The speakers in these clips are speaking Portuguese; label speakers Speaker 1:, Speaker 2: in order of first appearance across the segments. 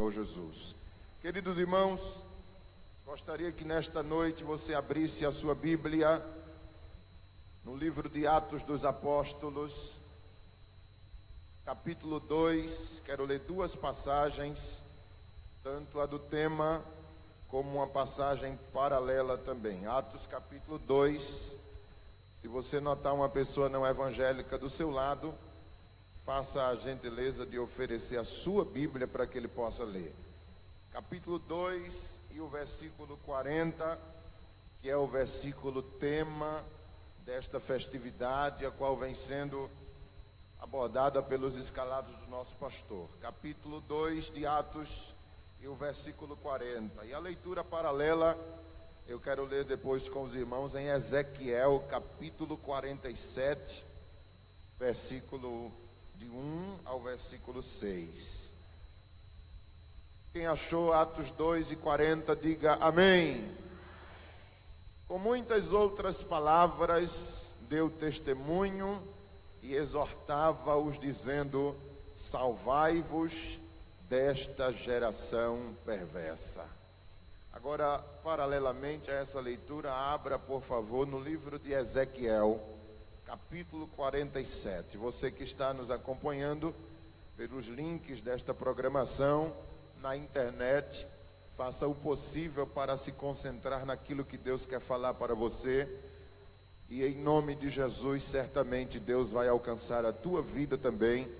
Speaker 1: Senhor Jesus. Queridos irmãos, gostaria que nesta noite você abrisse a sua Bíblia no livro de Atos dos Apóstolos, capítulo 2. Quero ler duas passagens, tanto a do tema como uma passagem paralela também. Atos capítulo 2. Se você notar uma pessoa não evangélica do seu lado, faça a gentileza de oferecer a sua Bíblia para que ele possa ler. Capítulo 2 e o versículo 40, que é o versículo tema desta festividade, a qual vem sendo abordada pelos escalados do nosso pastor. Capítulo 2 de Atos e o versículo 40. E a leitura paralela eu quero ler depois com os irmãos em Ezequiel, capítulo 47, versículo de 1 ao versículo 6. Quem achou Atos 2 e 40, diga amém. Com muitas outras palavras, deu testemunho e exortava-os, dizendo: salvai-vos desta geração perversa. Agora, paralelamente a essa leitura, abra, por favor, no livro de Ezequiel, capítulo 47. Você que está nos acompanhando pelos links desta programação na internet, faça o possível para se concentrar naquilo que Deus quer falar para você. E em nome de Jesus, certamente Deus vai alcançar a tua vida também,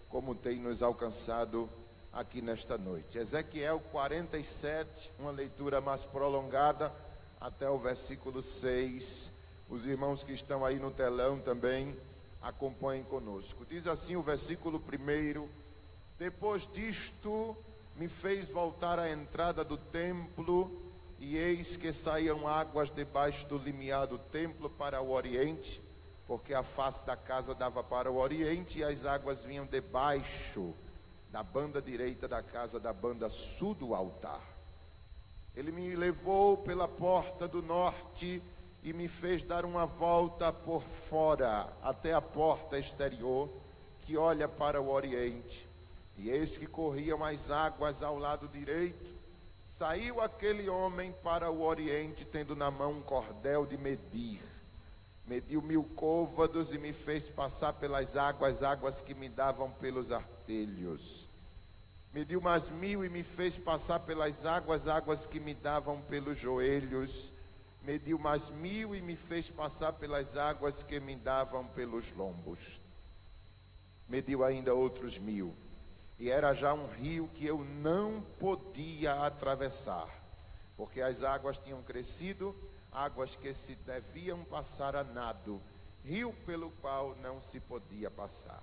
Speaker 1: como tem nos alcançado aqui nesta noite. Ezequiel 47, uma leitura mais prolongada até o versículo 6. Os irmãos que estão aí no telão também acompanhem conosco. Diz assim o versículo 1: depois disto me fez voltar à entrada do templo, e eis que saíam águas debaixo do limiar do templo para o oriente, porque a face da casa dava para o oriente, e as águas vinham debaixo da banda direita da casa, da banda sul do altar. Ele me levou pela porta do norte e me fez dar uma volta por fora até a porta exterior que olha para o oriente. E eis que corriam as águas ao lado direito. Saiu aquele homem para o oriente, tendo na mão um cordel de medir. Mediu 1000 côvados e me fez passar pelas águas que me davam pelos artelhos. Mediu mais 1000 e me fez passar pelas águas que me davam pelos joelhos. Mediu mais 1000 e me fez passar pelas águas que me davam pelos lombos. Mediu ainda outros 1000. E era já um rio que eu não podia atravessar, porque as águas tinham crescido, águas que se deviam passar a nado, rio pelo qual não se podia passar.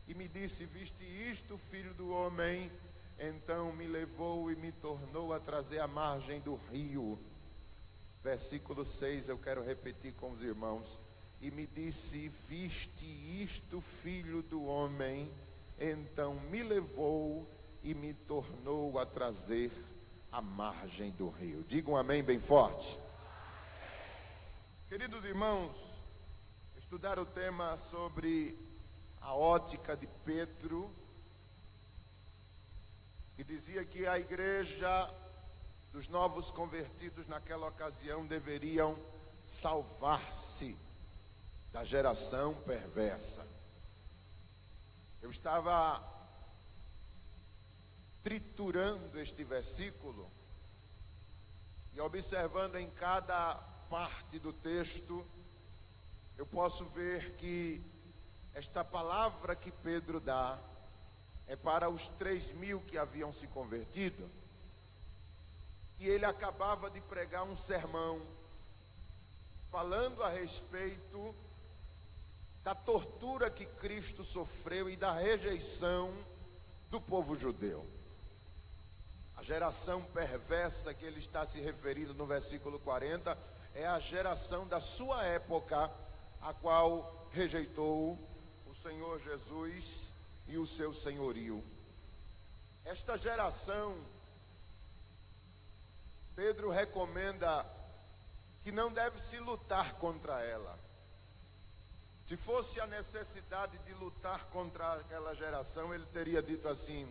Speaker 1: E me disse: viste isto, filho do homem? Então me levou e me tornou a trazer à margem do rio. Versículo 6, eu quero repetir com os irmãos. E me disse: viste isto, filho do homem? Então me levou e me tornou a trazer à margem do rio. Diga um amém bem forte. Queridos irmãos, estudar o tema sobre a ótica de Pedro, que dizia que a igreja dos novos convertidos naquela ocasião deveriam salvar-se da geração perversa. Eu estava triturando este versículo e observando em cada parte do texto, eu posso ver que esta palavra que Pedro dá é para os 3.000 que haviam se convertido, e ele acabava de pregar um sermão falando a respeito da tortura que Cristo sofreu e da rejeição do povo judeu. A geração perversa que ele está se referindo no versículo 40 é a geração da sua época, a qual rejeitou o Senhor Jesus e o seu senhorio. Esta geração, Pedro recomenda que não deve se lutar contra ela. Se fosse a necessidade de lutar contra aquela geração, ele teria dito assim: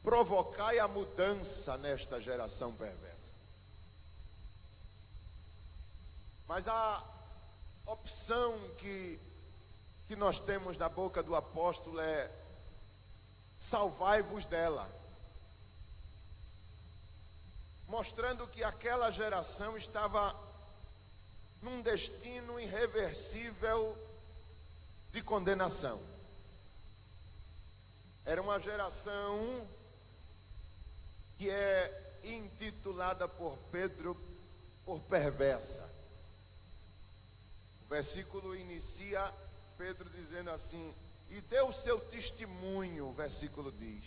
Speaker 1: provocai a mudança nesta geração perversa. Mas a opção que nós temos da boca do apóstolo é: salvai-vos dela. Mostrando que aquela geração estava num destino irreversível de condenação. Era uma geração que é intitulada por Pedro por perversa. O versículo inicia Pedro dizendo assim: e deu seu testemunho, o versículo diz,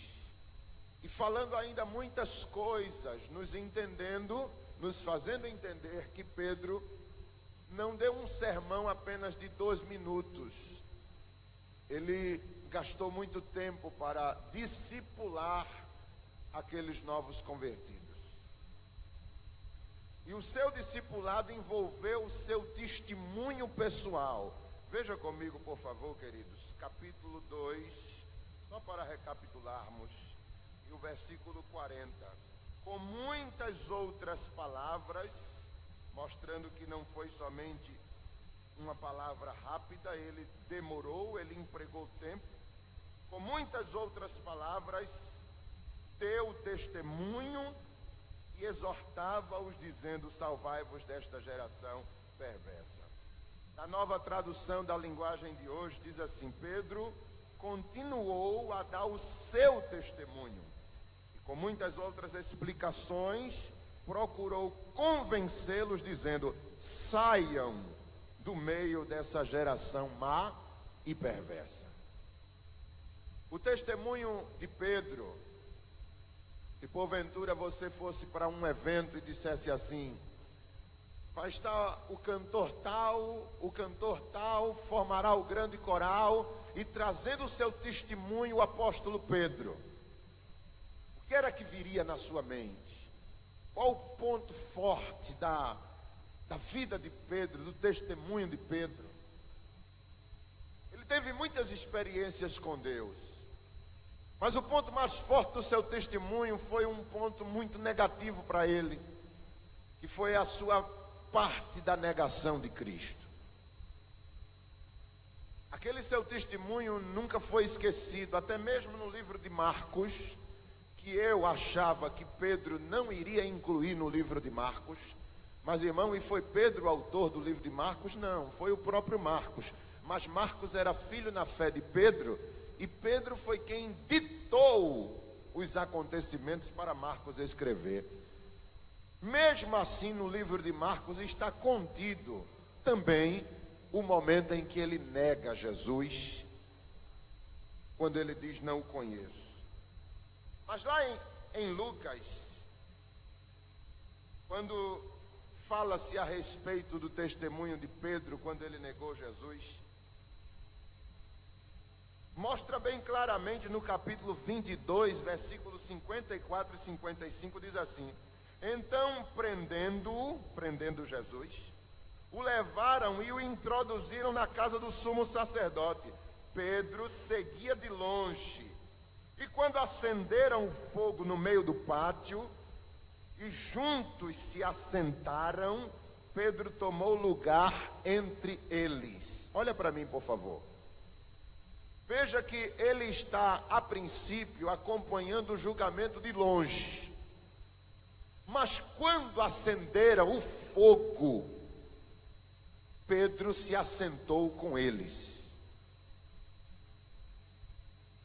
Speaker 1: e falando ainda muitas coisas, nos fazendo entender que Pedro não deu um sermão apenas de 2 minutos. Ele gastou muito tempo para discipular aqueles novos convertidos. E o seu discipulado envolveu o seu testemunho pessoal. Veja comigo, por favor, queridos, capítulo 2, só para recapitularmos, e o versículo 40. Com muitas outras palavras, mostrando que não foi somente uma palavra rápida, ele demorou, ele empregou tempo. Com muitas outras palavras, deu testemunho e exortava-os, dizendo: salvai-vos desta geração perversa. Na nova tradução da linguagem de hoje, diz assim: Pedro continuou a dar o seu testemunho, e com muitas outras explicações, procurou convencê-los, dizendo: saiam do meio dessa geração má e perversa. O testemunho de Pedro, se porventura você fosse para um evento e dissesse assim: vai estar o cantor tal formará o grande coral, e trazendo o seu testemunho o apóstolo Pedro, o que era que viria na sua mente? Qual o ponto forte da vida de Pedro, do testemunho de Pedro? Ele teve muitas experiências com Deus, mas o ponto mais forte do seu testemunho foi um ponto muito negativo para ele, que foi a sua parte da negação de Cristo. Aquele seu testemunho nunca foi esquecido, até mesmo no livro de Marcos, que eu achava que Pedro não iria incluir no livro de Marcos. Mas, irmão, e foi Pedro o autor do livro de Marcos? Não, foi o próprio Marcos. Mas Marcos era filho na fé de Pedro, e Pedro foi quem ditou os acontecimentos para Marcos escrever. Mesmo assim, no livro de Marcos está contido também o momento em que ele nega Jesus, quando ele diz: não o conheço. Mas lá em Lucas, quando fala-se a respeito do testemunho de Pedro quando ele negou Jesus, mostra bem claramente no capítulo 22, versículos 54 e 55, diz assim: então, prendendo Jesus, o levaram e o introduziram na casa do sumo sacerdote. Pedro seguia de longe, e quando acenderam o fogo no meio do pátio, e juntos se assentaram, Pedro tomou lugar entre eles. Olha para mim, por favor. Veja que ele está, a princípio, acompanhando o julgamento de longe. Mas quando acenderam o fogo, Pedro se assentou com eles.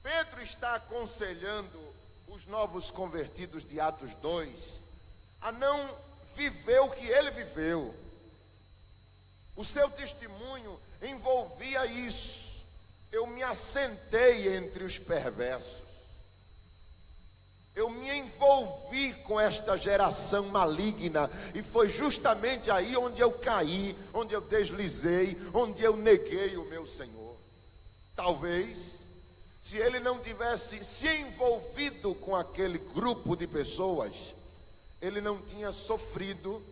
Speaker 1: Pedro está aconselhando os novos convertidos de Atos 2 a não viver o que ele viveu. O seu testemunho envolvia isso: eu me assentei entre os perversos, eu me envolvi com esta geração maligna, e foi justamente aí onde eu caí, onde eu deslizei, onde eu neguei o meu Senhor. Talvez, se ele não tivesse se envolvido com aquele grupo de pessoas, ele não tinha sofrido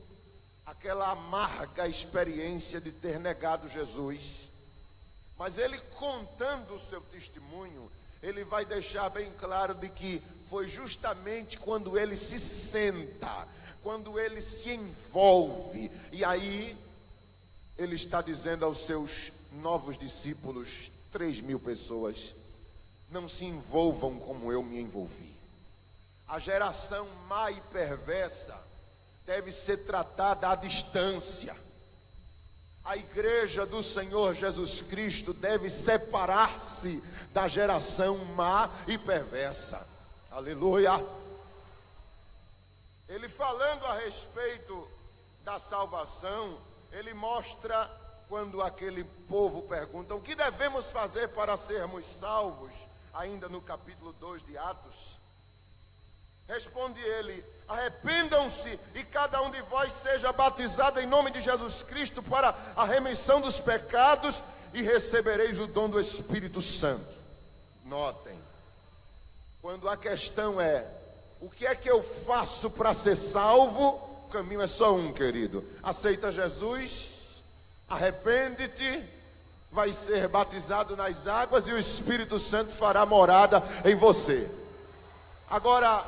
Speaker 1: aquela amarga experiência de ter negado Jesus. Mas ele, contando o seu testemunho, ele vai deixar bem claro de que foi justamente quando ele se senta, quando ele se envolve, e aí ele está dizendo aos seus novos discípulos, 3.000 pessoas, não se envolvam como eu me envolvi. A geração má e perversa deve ser tratada à distância. A igreja do Senhor Jesus Cristo deve separar-se da geração má e perversa. Aleluia! Ele falando a respeito da salvação, ele mostra quando aquele povo pergunta: o que devemos fazer para sermos salvos? Ainda no capítulo 2 de Atos. Responde ele: arrependam-se e cada um de vós seja batizado em nome de Jesus Cristo para a remissão dos pecados e recebereis o dom do Espírito Santo. Notem, quando a questão é o que é que eu faço para ser salvo, o caminho é só um, querido: aceita Jesus, arrepende-te, vai ser batizado nas águas e o Espírito Santo fará morada em você. Agora,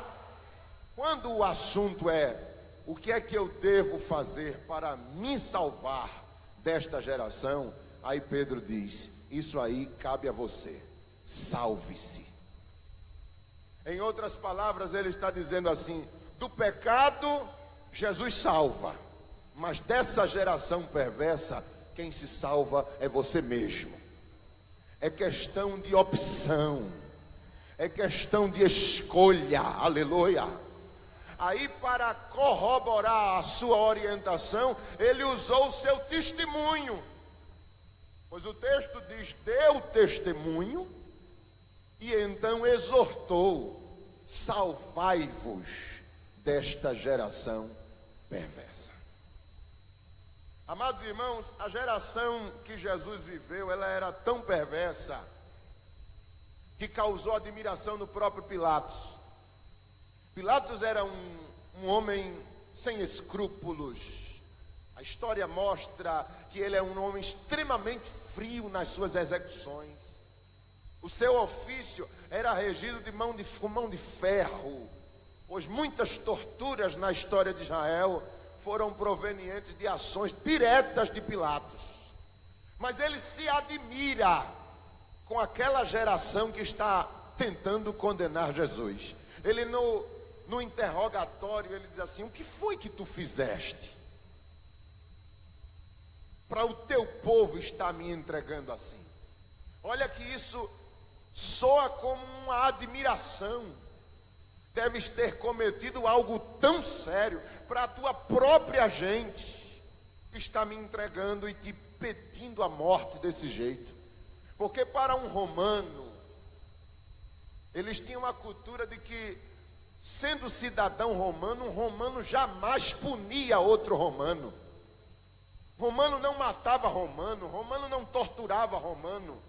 Speaker 1: quando o assunto é o que é que eu devo fazer para me salvar desta geração, aí Pedro diz: isso aí cabe a você, salve-se. Em outras palavras, ele está dizendo assim: do pecado Jesus salva, mas dessa geração perversa, quem se salva é você mesmo. É questão de opção, é questão de escolha. Aleluia! Aí, para corroborar a sua orientação, ele usou o seu testemunho, pois o texto diz: deu testemunho e então exortou: salvai-vos desta geração perversa. Amados irmãos, a geração que Jesus viveu, ela era tão perversa que causou admiração no próprio Pilatos. Pilatos era um homem sem escrúpulos. A história mostra que ele é um homem extremamente frio nas suas execuções. O seu ofício era regido com mão de ferro, pois muitas torturas na história de Israel foram provenientes de ações diretas de Pilatos. Mas ele se admira com aquela geração que está tentando condenar Jesus. Ele no interrogatório, ele diz assim: o que foi que tu fizeste para o teu povo estar me entregando assim? Olha que isso soa como uma admiração. Deves ter cometido algo tão sério para a tua própria gente estar me entregando e te pedindo a morte desse jeito. Porque para um romano, eles tinham uma cultura de que, sendo cidadão romano, um romano jamais punia outro romano. Romano não matava romano, romano não torturava romano.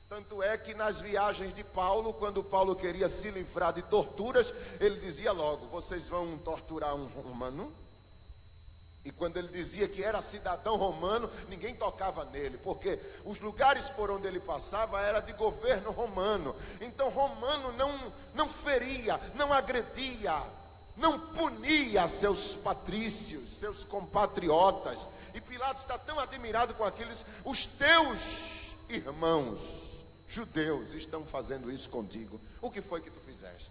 Speaker 1: Tanto é que nas viagens de Paulo, quando Paulo queria se livrar de torturas, ele dizia logo: vocês vão torturar um romano? E quando ele dizia que era cidadão romano, ninguém tocava nele, porque os lugares por onde ele passava era de governo romano. Então romano não feria, não agredia, não punia seus patrícios, seus compatriotas. E Pilatos está tão admirado com aqueles: os teus irmãos judeus estão fazendo isso contigo, o que foi que tu fizeste?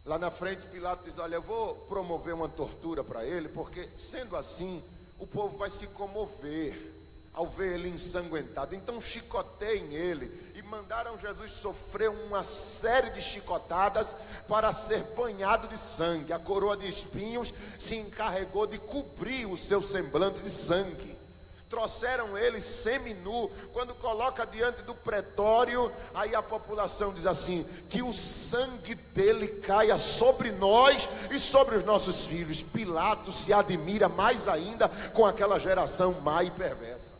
Speaker 1: Lá na frente Pilatos diz: olha, eu vou promover uma tortura para ele, porque sendo assim, o povo vai se comover ao ver ele ensanguentado. Então chicoteiem ele. E mandaram Jesus sofrer uma série de chicotadas para ser banhado de sangue. A coroa de espinhos se encarregou de cobrir o seu semblante de sangue. Trouxeram ele seminu. Quando coloca diante do pretório, aí a população diz assim: que o sangue dele caia sobre nós e sobre os nossos filhos. Pilatos se admira mais ainda com aquela geração má e perversa.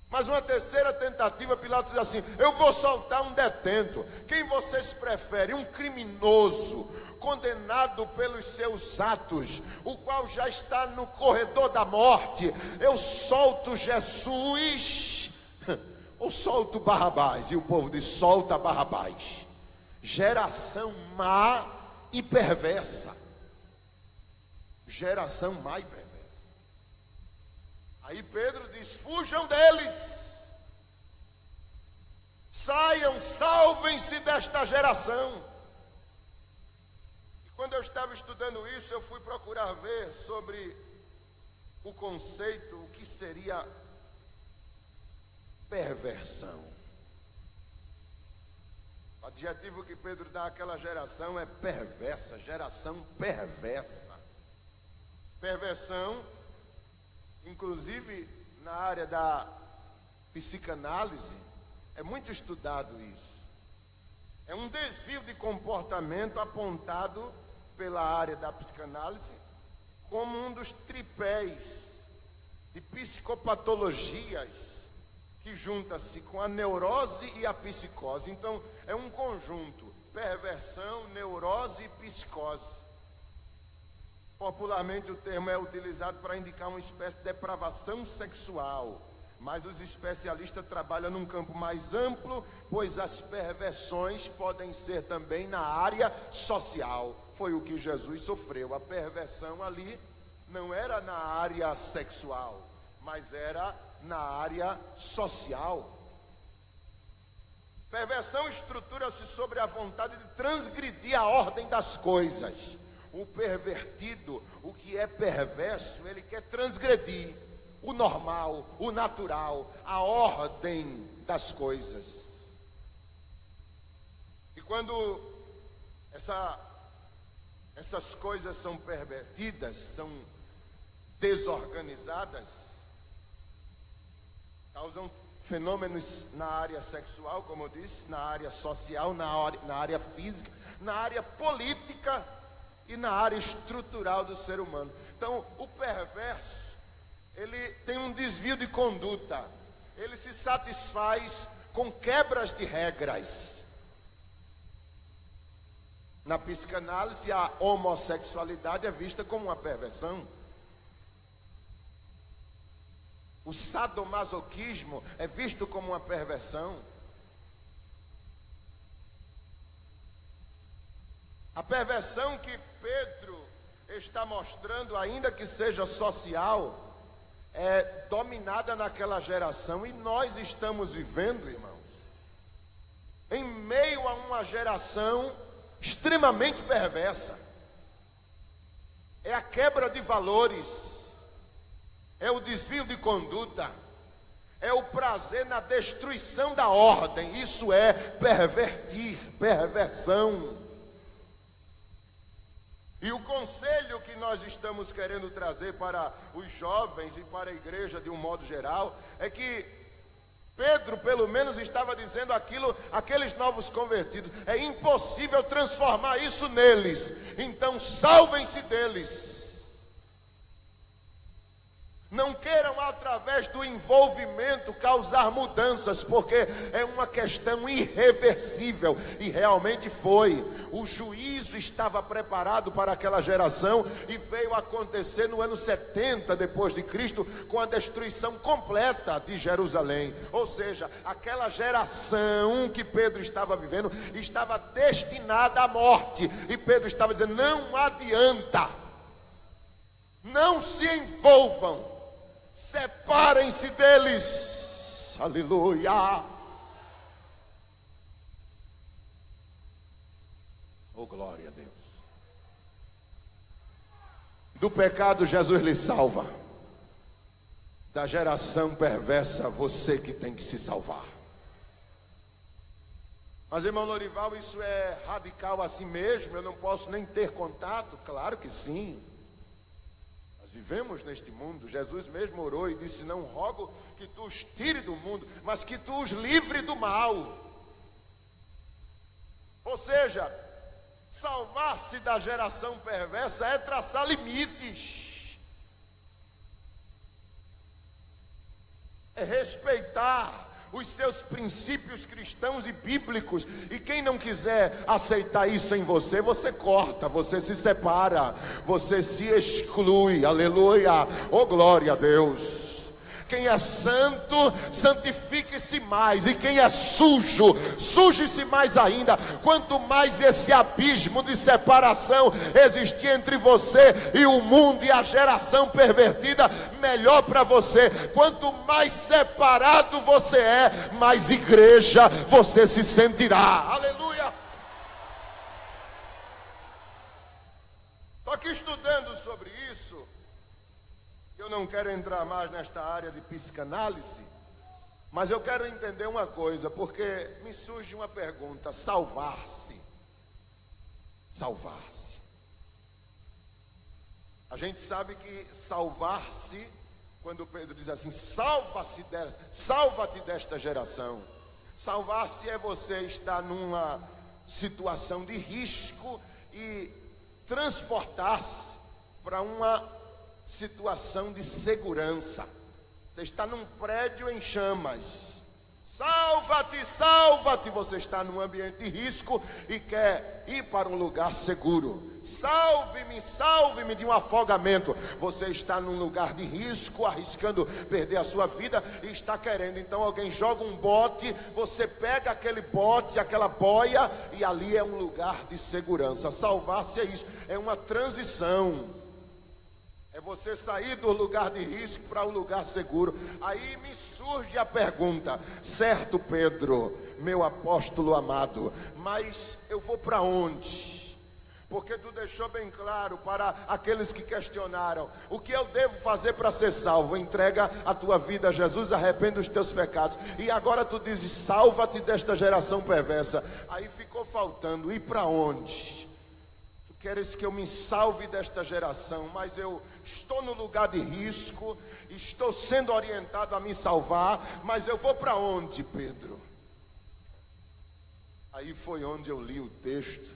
Speaker 1: Mas uma terceira tentativa, Pilatos diz assim: eu vou soltar um detento. Quem vocês preferem? Um criminoso, condenado pelos seus atos, o qual já está no corredor da morte. Eu solto Jesus ou solto Barrabás? E o povo diz: solta Barrabás. Geração má e perversa. Geração má e perversa. Aí Pedro diz: fujam deles. Saiam, salvem-se desta geração. E quando eu estava estudando isso, eu fui procurar ver sobre o conceito, o que seria perversão. O adjetivo que Pedro dá àquela geração é perversa, geração perversa. Perversão, inclusive na área da psicanálise, é muito estudado isso. É um desvio de comportamento apontado pela área da psicanálise como um dos tripés de psicopatologias que junta-se com a neurose e a psicose. Então, é um conjunto: perversão, neurose e psicose. Popularmente, o termo é utilizado para indicar uma espécie de depravação sexual, mas os especialistas trabalham num campo mais amplo, pois as perversões podem ser também na área social. Foi o que Jesus sofreu. A perversão ali não era na área sexual, mas era na área social. Perversão estrutura-se sobre a vontade de transgredir a ordem das coisas. O pervertido, o que é perverso, ele quer transgredir o normal, o natural, a ordem das coisas. E quando essas coisas são pervertidas, são desorganizadas, causam fenômenos na área sexual, como eu disse, na área social, na área física, na área política e na área estrutural do ser humano. Então, o perverso, ele tem um desvio de conduta, ele se satisfaz com quebras de regras. Na psicanálise, a homossexualidade é vista como uma perversão. O sadomasoquismo é visto como uma perversão. A perversão que Pedro está mostrando, ainda que seja social, é dominada naquela geração, e nós estamos vivendo, irmãos, em meio a uma geração extremamente perversa. É a quebra de valores, é o desvio de conduta, é o prazer na destruição da ordem. Isso é pervertir, perversão. E o conselho que nós estamos querendo trazer para os jovens e para a igreja de um modo geral é que Pedro, pelo menos, estava dizendo aquilo àqueles novos convertidos: é impossível transformar isso neles, então salvem-se deles. Não queiram, através do envolvimento, causar mudanças, porque é uma questão irreversível. E realmente foi. O juízo estava preparado para aquela geração e veio acontecer no ano 70 depois de Cristo, com a destruição completa de Jerusalém. Ou seja, aquela geração que Pedro estava vivendo estava destinada à morte. E Pedro estava dizendo: não adianta, não se envolvam, separem-se deles. Aleluia. Oh, glória a Deus. Do pecado Jesus lhe salva. Da geração perversa, você que tem que se salvar. Mas, irmão Lorival, isso é radical assim mesmo? Eu não posso nem ter contato? Claro que sim. Vivemos neste mundo. Jesus mesmo orou e disse: não rogo que tu os tire do mundo, mas que tu os livre do mal. Ou seja, salvar-se da geração perversa é traçar limites, é respeitar os seus princípios cristãos e bíblicos. E quem não quiser aceitar isso em você, você corta, você se separa, você se exclui. Aleluia, oh glória a Deus. Quem é santo, santifique-se mais. E quem é sujo, suje-se mais ainda. Quanto mais esse abismo de separação existir entre você e o mundo e a geração pervertida, melhor para você. Quanto mais separado você é, mais igreja você se sentirá. Aleluia! Só que estudando sobre isso, eu não quero entrar mais nesta área de psicanálise, mas eu quero entender uma coisa, porque me surge uma pergunta: salvar-se. Salvar-se. A gente sabe que salvar-se, quando Pedro diz assim, salva-te desta geração. Salvar-se é você estar numa situação de risco e transportar-se para uma situação de segurança. Você está num prédio em chamas. Salva-te, salva-te. Você está num ambiente de risco e quer ir para um lugar seguro. Salve-me, salve-me de um afogamento. Você está num lugar de risco, arriscando perder a sua vida e está querendo. Então alguém joga um bote, você pega aquele bote, aquela boia, e ali é um lugar de segurança. Salvar-se é isso, é uma transição. É você sair do lugar de risco para o lugar seguro. Aí me surge a pergunta: certo, Pedro, meu apóstolo amado, mas eu vou para onde? Porque tu deixou bem claro para aqueles que questionaram: o que eu devo fazer para ser salvo? Entrega a tua vida a Jesus, arrepende dos teus pecados. E agora tu dizes: salva-te desta geração perversa. Aí ficou faltando: ir para onde? Queres que eu me salve desta geração, mas eu estou no lugar de risco, estou sendo orientado a me salvar, mas eu vou para onde, Pedro? Aí foi onde eu li o texto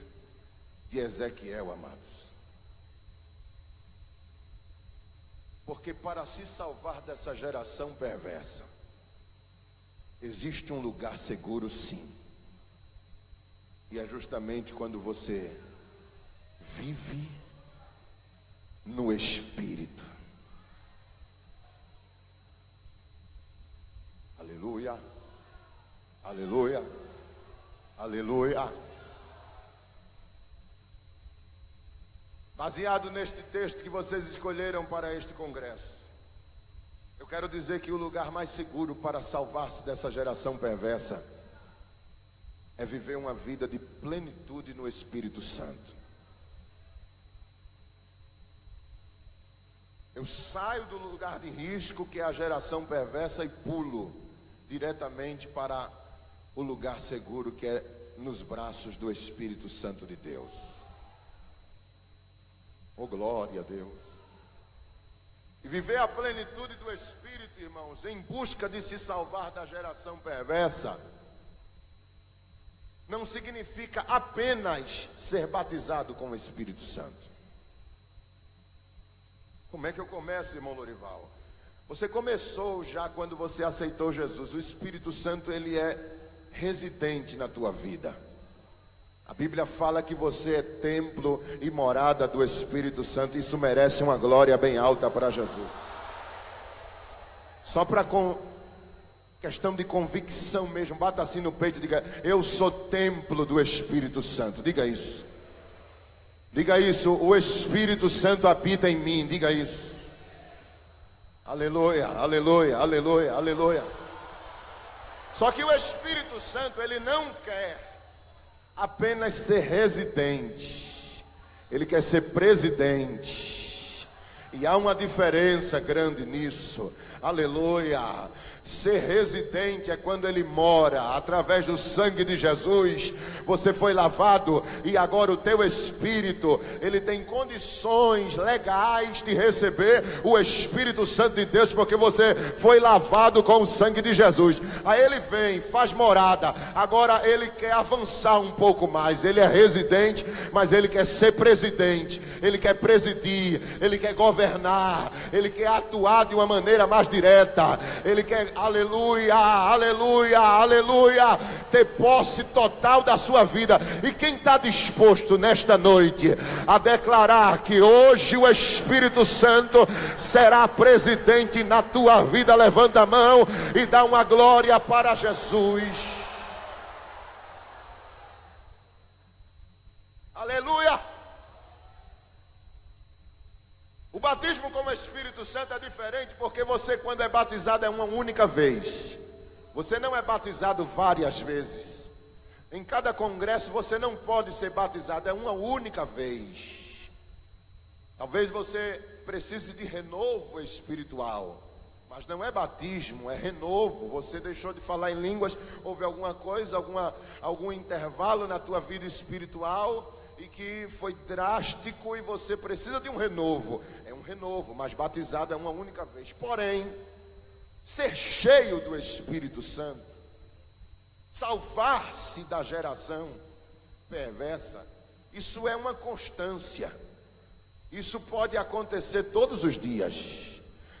Speaker 1: de Ezequiel, amados. Porque para se salvar dessa geração perversa, existe um lugar seguro, sim. E é justamente quando você vive no Espírito. Aleluia, aleluia, aleluia. Baseado neste texto que vocês escolheram para este congresso, eu quero dizer que o lugar mais seguro para salvar-se dessa geração perversa é viver uma vida de plenitude no Espírito Santo. Eu saio do lugar de risco, que é a geração perversa, e pulo diretamente para o lugar seguro, que é nos braços do Espírito Santo de Deus. Oh, glória a Deus. E viver a plenitude do Espírito, irmãos, em busca de se salvar da geração perversa, não significa apenas ser batizado com o Espírito Santo. Como é que eu começo, irmão Lorival? Você começou já quando você aceitou Jesus. O Espírito Santo, ele é residente na tua vida. A Bíblia fala que você é templo e morada do Espírito Santo. Isso merece uma glória bem alta para Jesus. Só para questão de convicção mesmo, bata assim no peito e diga: eu sou templo do Espírito Santo. Diga isso. Diga isso: o Espírito Santo habita em mim. Diga isso. Aleluia, aleluia, aleluia, aleluia. Só que o Espírito Santo, ele não quer apenas ser residente, ele quer ser presidente. E há uma diferença grande nisso. Aleluia. Ser residente é quando ele mora. Através do sangue de Jesus você foi lavado, e agora o teu espírito, ele tem condições legais de receber o Espírito Santo de Deus, porque você foi lavado com o sangue de Jesus. Aí ele vem, faz morada. Agora ele quer avançar um pouco mais. Ele é residente, mas ele quer ser presidente. Ele quer presidir, ele quer governar, ele quer atuar de uma maneira mais direta. Ele quer aleluia, aleluia, aleluia, ter posse total da sua vida. E quem está disposto nesta noite a declarar que hoje o Espírito Santo será presidente na tua vida, levanta a mão e dá uma glória para Jesus. Aleluia. O batismo com o Espírito Santo é diferente, porque você, quando é batizado, é uma única vez. Você não é batizado várias vezes. Em cada congresso você não pode ser batizado, é uma única vez. Talvez você precise de renovo espiritual, mas não é batismo, é renovo. Você deixou de falar em línguas, houve alguma coisa, algum intervalo na tua vida espiritual e que foi drástico e você precisa de um renovo. É um renovo, mas batizado é uma única vez. Porém, ser cheio do Espírito Santo, salvar-se da geração perversa, isso é uma constância. Isso pode acontecer todos os dias.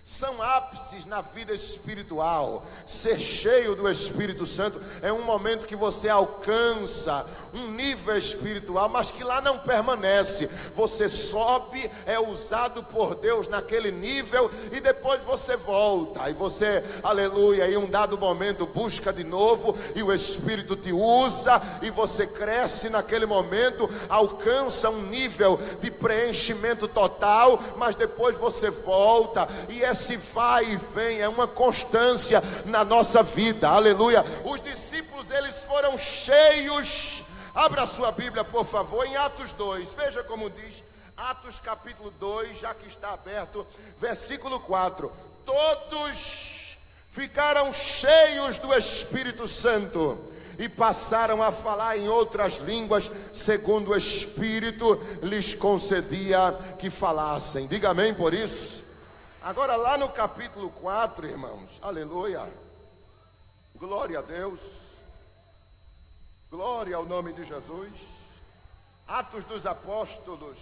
Speaker 1: São ápices na vida espiritual. Ser cheio do Espírito Santo é um momento que você alcança um nível espiritual, mas que lá não permanece. Você sobe, é usado por Deus naquele nível e depois você volta. E você, aleluia, em um dado momento busca de novo e o Espírito te usa e você cresce naquele momento, alcança um nível de preenchimento total, mas depois você volta e esse vai e vem é uma constância na nossa vida, aleluia. Os discípulos, eles foram cheios. Abra sua Bíblia, por favor, em Atos 2, veja como diz, Atos capítulo 2, já que está aberto, versículo 4, todos ficaram cheios do Espírito Santo e passaram a falar em outras línguas, segundo o Espírito lhes concedia que falassem. Diga amém por isso. Agora lá no capítulo 4, irmãos, aleluia, glória a Deus, glória ao nome de Jesus. Atos dos Apóstolos,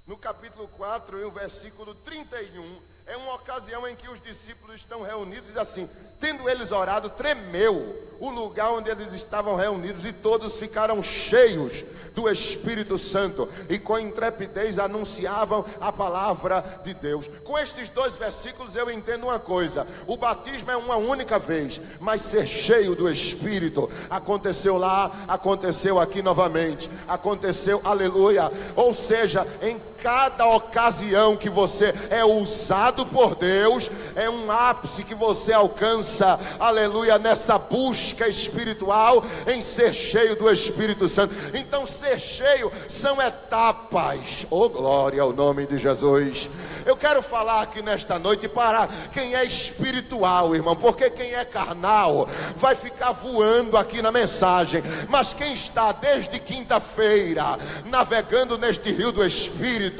Speaker 1: no capítulo 4 e o versículo 31, é uma ocasião em que os discípulos estão reunidos e assim, tendo eles orado, tremeu o lugar onde eles estavam reunidos e todos ficaram cheios do Espírito Santo e com intrepidez anunciavam a palavra de Deus. Com estes dois versículos eu entendo uma coisa: o batismo é uma única vez, mas ser cheio do Espírito aconteceu lá, aconteceu aqui novamente, aconteceu, aleluia. Ou seja, em cada ocasião que você é usado por Deus, é um ápice que você alcança, aleluia, nessa busca espiritual em ser cheio do Espírito Santo. Então ser cheio são etapas. Oh, glória ao nome de Jesus. Eu quero falar aqui nesta noite para quem é espiritual, irmão, porque quem é carnal vai ficar voando aqui na mensagem, mas quem está desde quinta-feira navegando neste rio do Espírito,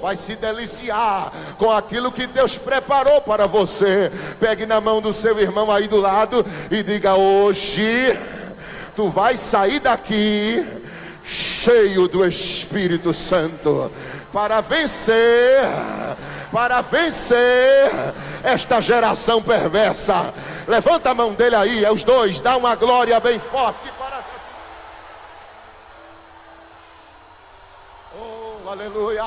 Speaker 1: vai se deliciar com aquilo que Deus preparou para você. Pegue na mão do seu irmão aí do lado e diga: hoje tu vai sair daqui cheio do Espírito Santo para vencer esta geração perversa. Levanta a mão dele aí, é os dois, dá uma glória bem forte para... Oh, aleluia.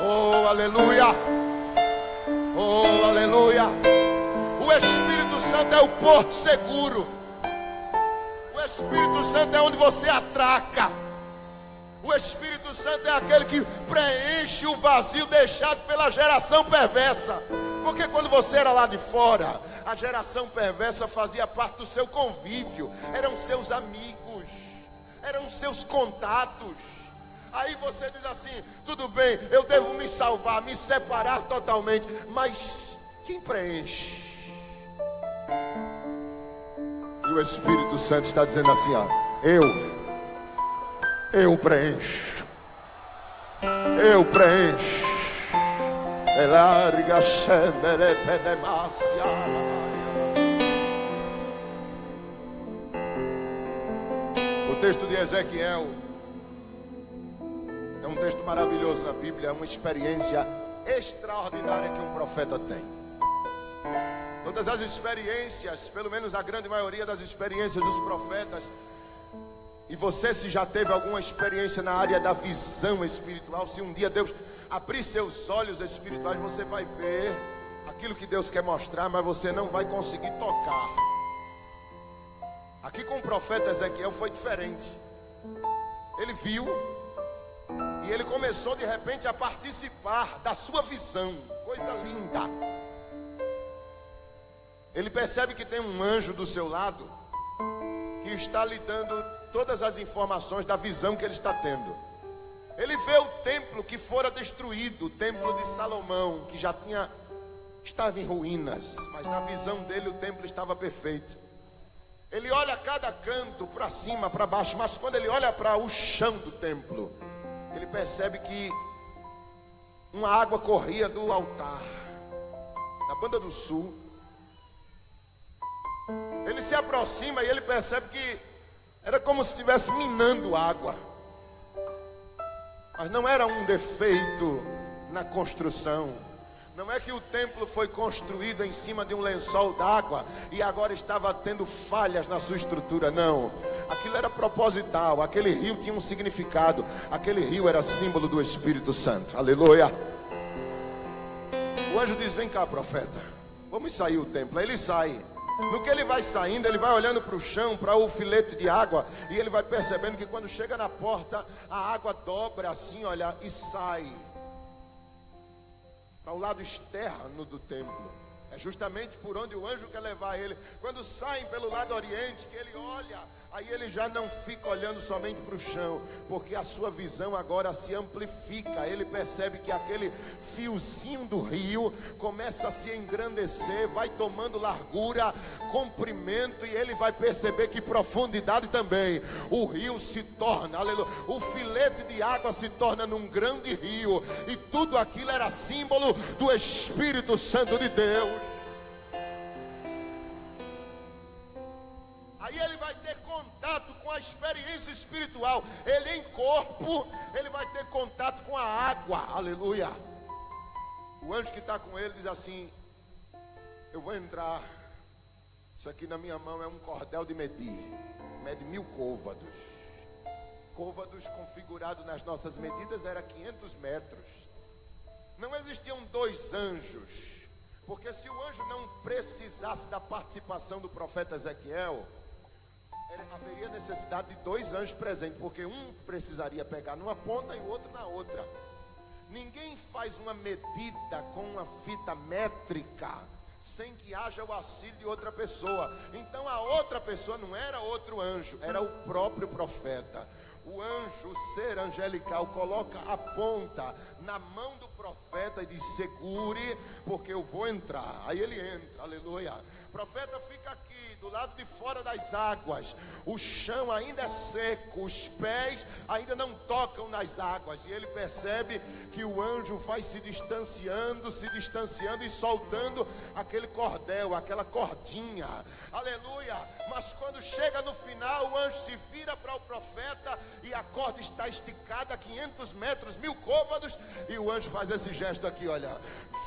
Speaker 1: Oh, aleluia. Oh, aleluia. O Espírito Santo é o porto seguro. O Espírito Santo é onde você atraca. O Espírito Santo é aquele que preenche o vazio deixado pela geração perversa. Porque quando você era lá de fora, a geração perversa fazia parte do seu convívio, eram seus amigos, eram seus contatos. Aí você diz assim: tudo bem, eu devo me salvar, me separar totalmente, mas quem preenche? E o Espírito Santo está dizendo assim, ó: eu preencho. Eu preencho. O texto de Ezequiel é um texto maravilhoso na Bíblia, é uma experiência extraordinária que um profeta tem. Todas as experiências, pelo menos a grande maioria das experiências dos profetas, e você, se já teve alguma experiência na área da visão espiritual, se um dia Deus abrir seus olhos espirituais, você vai ver aquilo que Deus quer mostrar, mas você não vai conseguir tocar. Aqui com o profeta Ezequiel foi diferente. Ele viu e ele começou de repente a participar da sua visão. Coisa linda. Ele percebe que tem um anjo do seu lado que está lhe dando todas as informações da visão que ele está tendo. Ele vê o templo que fora destruído, o templo de Salomão, que já estava em ruínas, mas na visão dele o templo estava perfeito. Ele olha cada canto, para cima, para baixo, mas quando ele olha para o chão do templo, ele percebe que uma água corria do altar, da banda do sul. Ele se aproxima e ele percebe que era como se estivesse minando água. Mas não era um defeito na construção. Não é que o templo foi construído em cima de um lençol d'água e agora estava tendo falhas na sua estrutura. Não, aquilo era proposital. Aquele rio tinha um significado. Aquele rio era símbolo do Espírito Santo. Aleluia. O anjo diz: vem cá, profeta, vamos sair do templo. Aí ele sai. No que ele vai saindo, ele vai olhando para o chão, para o filete de água, e ele vai percebendo que quando chega na porta, a água dobra assim, olha, e sai para o lado externo do templo. É justamente por onde o anjo quer levar ele. Quando saem pelo lado oriente, que ele olha, aí ele já não fica olhando somente para o chão, porque a sua visão agora se amplifica. Ele percebe que aquele fiozinho do rio começa a se engrandecer, vai tomando largura, comprimento, e ele vai perceber que profundidade também. O rio se torna, aleluia, o filete de água se torna num grande rio, e tudo aquilo era símbolo do Espírito Santo de Deus. Aí ele vai ter contato com a experiência espiritual. Ele em corpo, ele vai ter contato com a água. Aleluia. O anjo que está com ele diz assim: eu vou entrar. Isso aqui na minha mão é um cordel de medir. Mede 1000 côvados. Côvados configurado nas nossas medidas era 500 metros. Não existiam 2 anjos, porque se o anjo não precisasse da participação do profeta Ezequiel, haveria necessidade de 2 anjos presentes, porque um precisaria pegar numa ponta e o outro na outra. Ninguém faz uma medida com uma fita métrica sem que haja o auxílio de outra pessoa. Então a outra pessoa não era outro anjo, era o próprio profeta. O anjo, o ser angelical, coloca a ponta na mão do profeta e diz: segure, porque eu vou entrar. Aí ele entra, aleluia. O profeta fica aqui, do lado de fora das águas. O chão ainda é seco, os pés ainda não tocam nas águas. E ele percebe que o anjo vai se distanciando e soltando aquele cordel, aquela cordinha. Aleluia. Mas quando chega no final, o anjo se vira para o profeta e a corda está esticada a 500 metros, 1000 côvados. E o anjo faz esse gesto aqui, olha: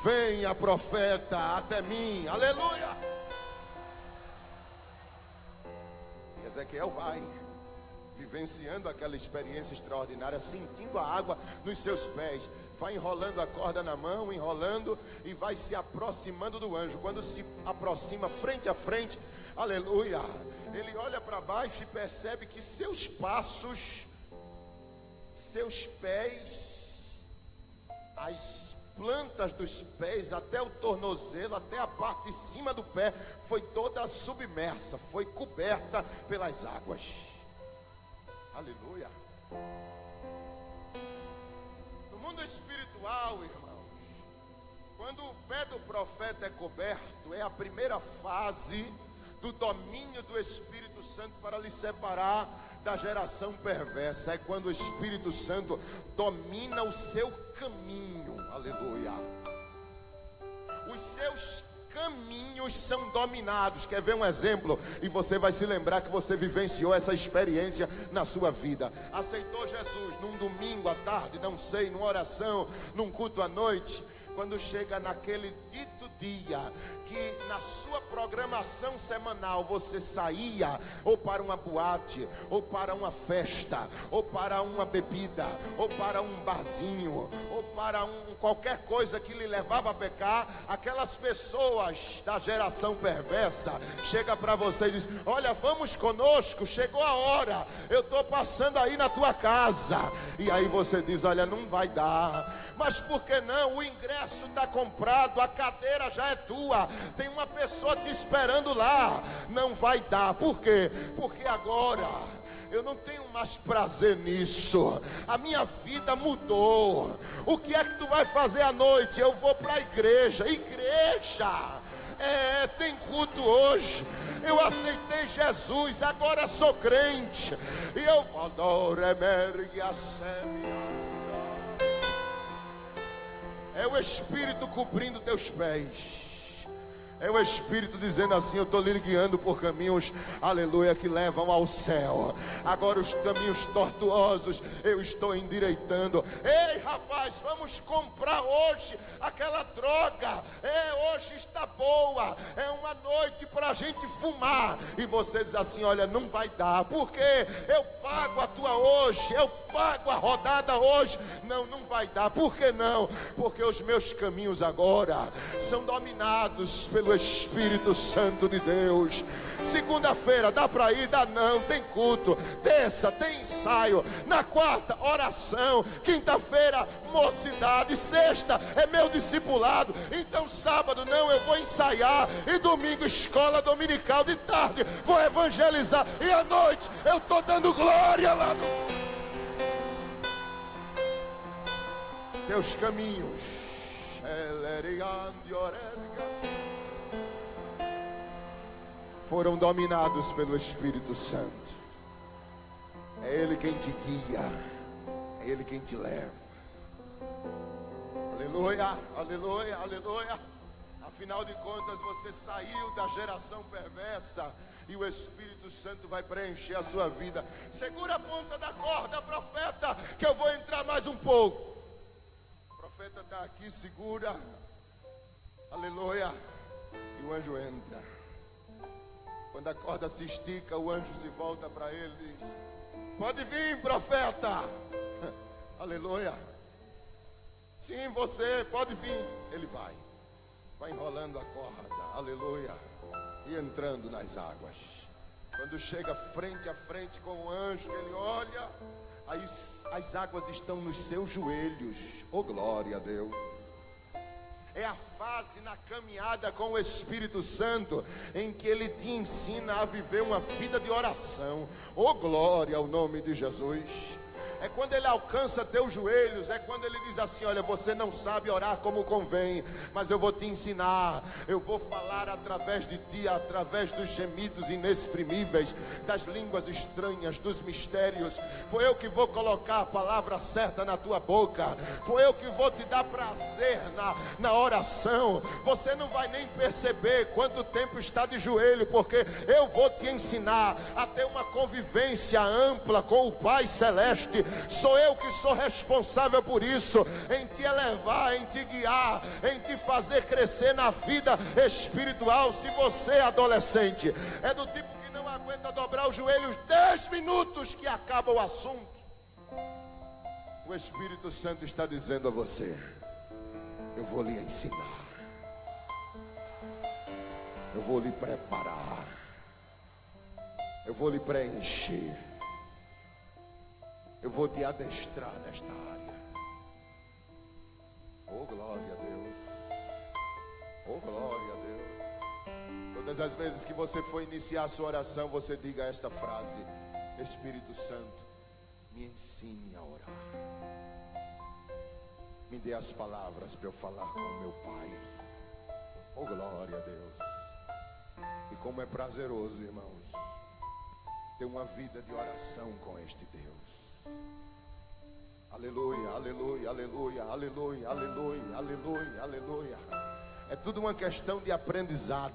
Speaker 1: venha, profeta, até mim. Aleluia. Ezequiel vai vivenciando aquela experiência extraordinária, sentindo a água nos seus pés, vai enrolando a corda na mão, enrolando, e vai se aproximando do anjo. Quando se aproxima frente a frente, aleluia, ele olha para baixo e percebe que seus passos, seus pés, as plantas dos pés, até o tornozelo, até a parte de cima do pé, foi toda submersa, foi coberta pelas águas. Aleluia. No mundo espiritual, irmãos, quando o pé do profeta é coberto, é a primeira fase do domínio do Espírito Santo para lhe separar da geração perversa. É quando o Espírito Santo domina o seu caminho. Aleluia. Os seus caminhos são dominados. Quer ver um exemplo? E você vai se lembrar que você vivenciou essa experiência na sua vida. Aceitou Jesus num domingo à tarde, não sei, numa oração, num culto à noite. quando chega naquele dito dia, que na sua programação semanal você saía ou para uma boate, ou para uma festa, ou para uma bebida, ou para um barzinho, ou para qualquer coisa que lhe levava a pecar, aquelas pessoas da geração perversa chega para você e diz: olha, vamos conosco, chegou a hora, eu estou passando aí na tua casa. E aí você diz: olha, não vai dar. Mas por que não? O ingresso está comprado, a cadeira já é tua, tem uma pessoa te esperando lá. Não vai dar. Por quê? Porque agora eu não tenho mais prazer nisso, a minha vida mudou. O que é que tu vai fazer à noite? Eu vou para a igreja. Tem culto hoje, eu aceitei Jesus, agora sou crente, e eu adoro. É o Espírito cobrindo teus pés. É o Espírito dizendo assim: eu estou lhe guiando por caminhos, aleluia, que levam ao céu. Agora os caminhos tortuosos eu estou endireitando. Ei, rapaz, vamos comprar hoje aquela droga. Hoje está boa, é uma noite para a gente fumar. E você diz assim: olha, não vai dar. Por quê? Eu pago a tua hoje, eu pago a rodada hoje. Não vai dar. Por que não? Porque os meus caminhos agora são dominados pelo Espírito Santo de Deus. Segunda-feira dá para ir? Dá não, tem culto. Terça tem ensaio. Na quarta, oração. Quinta-feira, mocidade. Sexta é meu discipulado. Então sábado não, eu vou ensaiar. E domingo, escola dominical. De tarde vou evangelizar. E à noite eu estou dando glória lá no... Teus caminhos foram dominados pelo Espírito Santo. É Ele quem te guia, é Ele quem te leva. Aleluia, aleluia, aleluia. Afinal de contas, você saiu da geração perversa e o Espírito Santo vai preencher a sua vida. Segura a ponta da corda, profeta, que eu vou entrar mais um pouco. O profeta está aqui, segura. Aleluia. E o anjo entra. Quando a corda se estica, o anjo se volta para ele e diz: pode vir, profeta. Aleluia. Sim, você pode vir. Ele vai enrolando a corda, aleluia, e entrando nas águas. Quando chega frente a frente com o anjo, ele olha, aí as águas estão nos seus joelhos. Oh, glória a Deus. É a fase na caminhada com o Espírito Santo em que ele te ensina a viver uma vida de oração. Oh, glória ao nome de Jesus. É quando ele alcança teus joelhos, é quando ele diz assim: olha, você não sabe orar como convém, mas eu vou te ensinar, eu vou falar através de ti, através dos gemidos inexprimíveis, das línguas estranhas, dos mistérios. Foi eu que vou colocar a palavra certa na tua boca, foi eu que vou te dar prazer na oração. Você não vai nem perceber quanto tempo está de joelho, porque eu vou te ensinar a ter uma convivência ampla com o Pai Celeste. Sou eu que sou responsável por isso, em te elevar, em te guiar, em te fazer crescer na vida espiritual. Se você, adolescente, é do tipo que não aguenta dobrar os joelhos 10 minutos que acaba o assunto, o Espírito Santo está dizendo a você: eu vou lhe ensinar, eu vou lhe preparar, eu vou lhe preencher, eu vou te adestrar nesta área. Oh, glória a Deus. Oh, glória a Deus. Todas as vezes que você for iniciar a sua oração, você diga esta frase: Espírito Santo, me ensine a orar. Me dê as palavras para eu falar com o meu Pai. Oh, glória a Deus. E como é prazeroso, irmãos, ter uma vida de oração com este Deus. Aleluia, aleluia, aleluia, aleluia, aleluia, aleluia, aleluia. É tudo uma questão de aprendizado.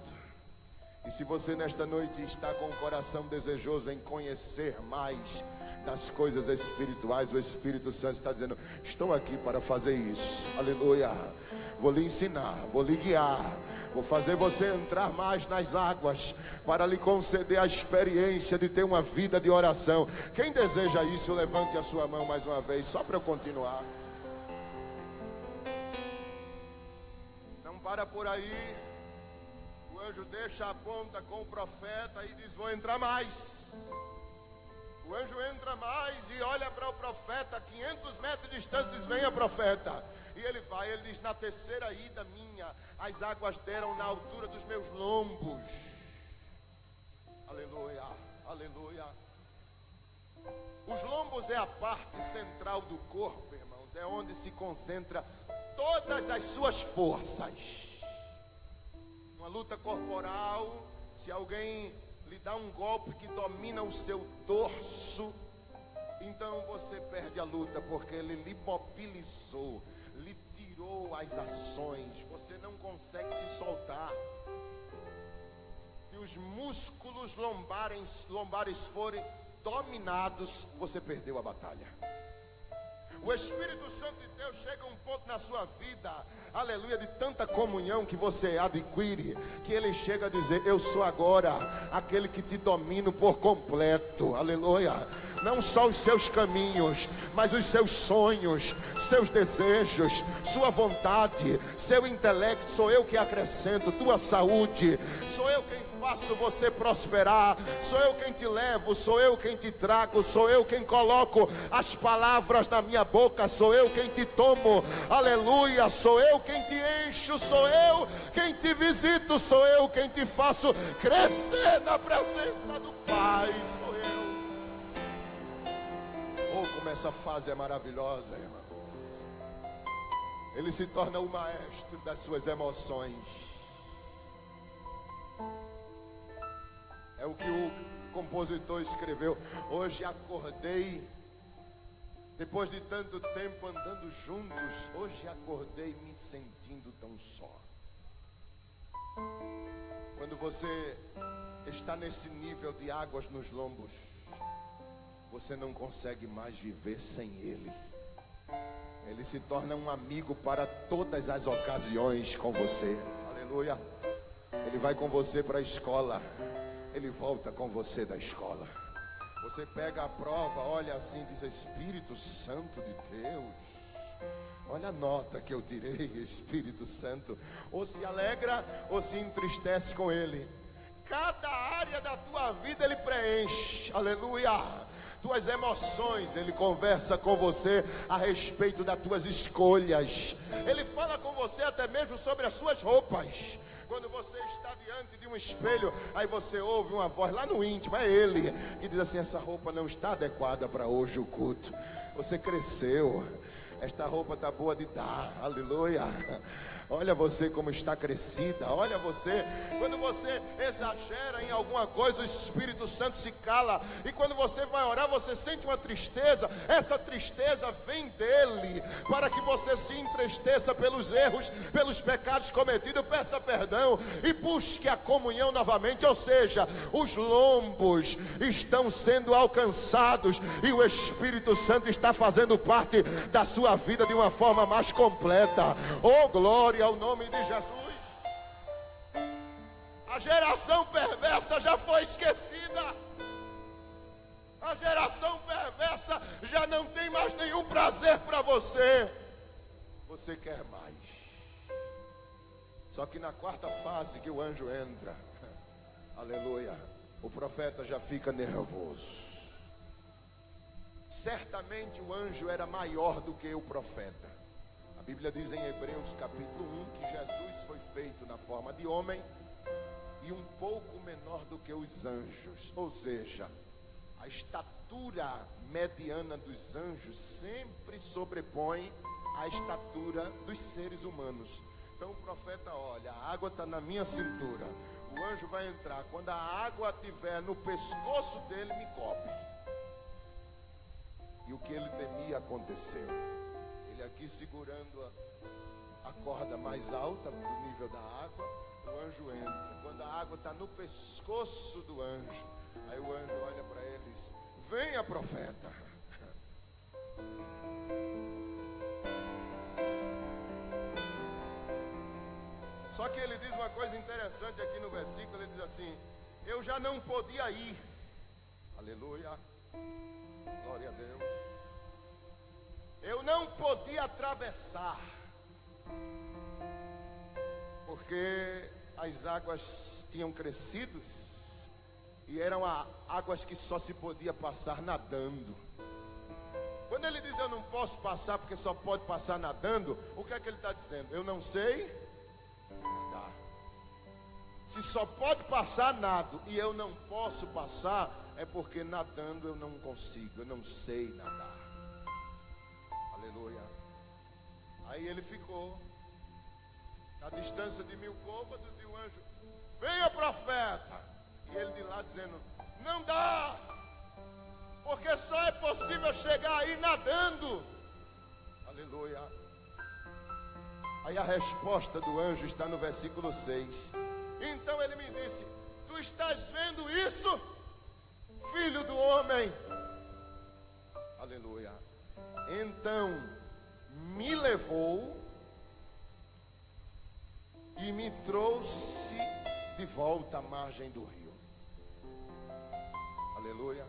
Speaker 1: E se você nesta noite está com o coração desejoso em conhecer mais das coisas espirituais, o Espírito Santo está dizendo: estou aqui para fazer isso. Aleluia. vou lhe ensinar, vou lhe guiar, vou fazer você entrar mais nas águas, para lhe conceder a experiência de ter uma vida de oração. Quem deseja isso, levante a sua mão mais uma vez, só para eu continuar. Não para por aí. O anjo deixa a ponta com o profeta e diz: vou entrar mais. O anjo entra mais e olha para o profeta, 500 metros de distância, diz: venha, profeta. E ele vai, ele diz: na terceira ida minha, as águas deram na altura dos meus lombos. Aleluia, aleluia. Os lombos é a parte central do corpo, irmãos. É onde se concentra todas as suas forças. Uma luta corporal, se alguém lhe dá um golpe que domina o seu dorso, então você perde a luta, porque ele lhe mobilizou, lhe tirou as ações, você não consegue se soltar. Se os músculos lombares forem dominados, você perdeu a batalha. O Espírito Santo de Deus chega a um ponto na sua vida, aleluia, de tanta comunhão que você adquire, que ele chega a dizer: eu sou agora aquele que te domino por completo, aleluia. Não só os seus caminhos, mas os seus sonhos, seus desejos, sua vontade, seu intelecto, sou eu que acrescento, tua saúde, sou eu quem faço você prosperar, sou eu quem te levo, sou eu quem te trago, sou eu quem coloco as palavras na minha boca, sou eu quem te tomo, aleluia, sou eu quem te encho, sou eu quem te visito, sou eu quem te faço crescer na presença do Pai, sou eu. Oh, como essa fase é maravilhosa, irmão. Ele se torna o maestro das suas emoções. É o que o compositor escreveu: hoje acordei, depois de tanto tempo andando juntos, hoje acordei me sentindo tão só. Quando você está nesse nível de águas nos lombos, você não consegue mais viver sem ele. Ele se torna um amigo para todas as ocasiões com você. Aleluia. Ele vai com você para a escola, ele volta com você da escola. Você pega a prova, olha assim e diz: Espírito Santo de Deus, olha a nota que eu tirei, Espírito Santo. Ou se alegra ou se entristece com ele. Cada área da tua vida ele preenche, aleluia. Tuas emoções, ele conversa com você a respeito das tuas escolhas. Ele fala com você até mesmo sobre as suas roupas. Quando você está diante de um espelho, aí você ouve uma voz lá no íntimo, é ele que diz assim: essa roupa não está adequada para hoje o culto. Você cresceu, esta roupa está boa de dar, aleluia. Olha você como está crescida, olha você, quando você exagera em alguma coisa, o Espírito Santo se cala, e quando você vai orar, você sente uma tristeza, essa tristeza vem dele, para que você se entristeça pelos erros, pelos pecados cometidos, peça perdão, e busque a comunhão novamente, ou seja, os lombos estão sendo alcançados, e o Espírito Santo está fazendo parte da sua vida de uma forma mais completa. Oh, glória ao nome de Jesus. A geração perversa já foi esquecida. A geração perversa já não tem mais nenhum prazer para você. Você quer mais. Só que na quarta fase que o anjo entra, aleluia, o profeta já fica nervoso. Certamente o anjo era maior do que o profeta. A Bíblia diz em Hebreus capítulo 1 que Jesus foi feito na forma de homem e um pouco menor do que os anjos. Ou seja, a estatura mediana dos anjos sempre sobrepõe a estatura dos seres humanos. Então o profeta olha, a água está na minha cintura, o anjo vai entrar, quando a água estiver no pescoço dele, me cobre. E o que ele temia aconteceu. Ele aqui segurando a corda mais alta do nível da água, o anjo entra. Quando a água está no pescoço do anjo, aí o anjo olha para ele e diz: venha, profeta. ele diz uma coisa interessante aqui no versículo. Ele diz assim: eu já não podia ir. Aleluia. Glória a Deus. Eu não podia atravessar, porque as águas tinham crescido e eram águas que só se podia passar nadando. Quando ele diz eu não posso passar porque só pode passar nadando, o que é que ele está dizendo? Eu não sei nadar. Se só pode passar nado e eu não posso passar, é porque nadando eu não consigo, eu não sei nadar. Aleluia. Aí ele ficou na distância de 1000 côvados e o anjo: venha, profeta. E ele de lá dizendo: não dá, porque só é possível chegar aí nadando. Aleluia. Aí a resposta do anjo está no versículo 6. Então ele me disse: tu estás vendo isso, filho do homem? Aleluia. Então me levou e me trouxe de volta à margem do rio. Aleluia.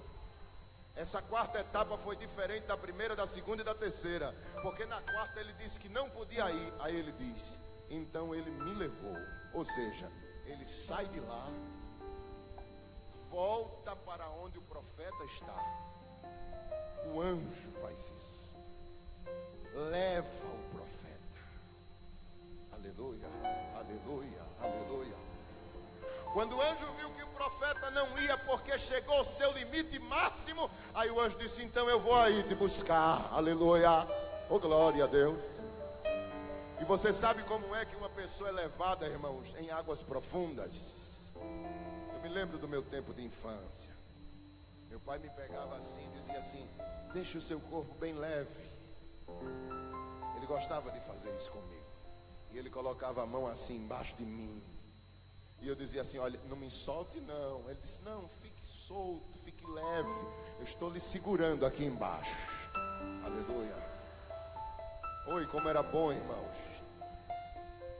Speaker 1: Essa quarta etapa foi diferente da primeira, da segunda e da terceira, porque na quarta ele disse que não podia ir. Aí ele diz: então ele me levou. Ou seja, ele sai de lá, volta para onde o profeta está. O anjo faz isso, leva o profeta. Aleluia, aleluia, aleluia. Quando o anjo viu que o profeta não ia porque chegou ao seu limite máximo, aí o anjo disse: então eu vou aí te buscar. Aleluia, oh glória a Deus. E você sabe como é que uma pessoa é levada, irmãos, em águas profundas? Eu me lembro do meu tempo de infância. Meu pai me pegava assim e dizia assim: deixa o seu corpo bem leve. Ele gostava de fazer isso comigo. E ele colocava a mão assim embaixo de mim. E eu dizia assim: olha, não me solte não. Ele disse: não, fique solto, fique leve. Eu estou lhe segurando aqui embaixo. Aleluia. Oi, como era bom, irmãos,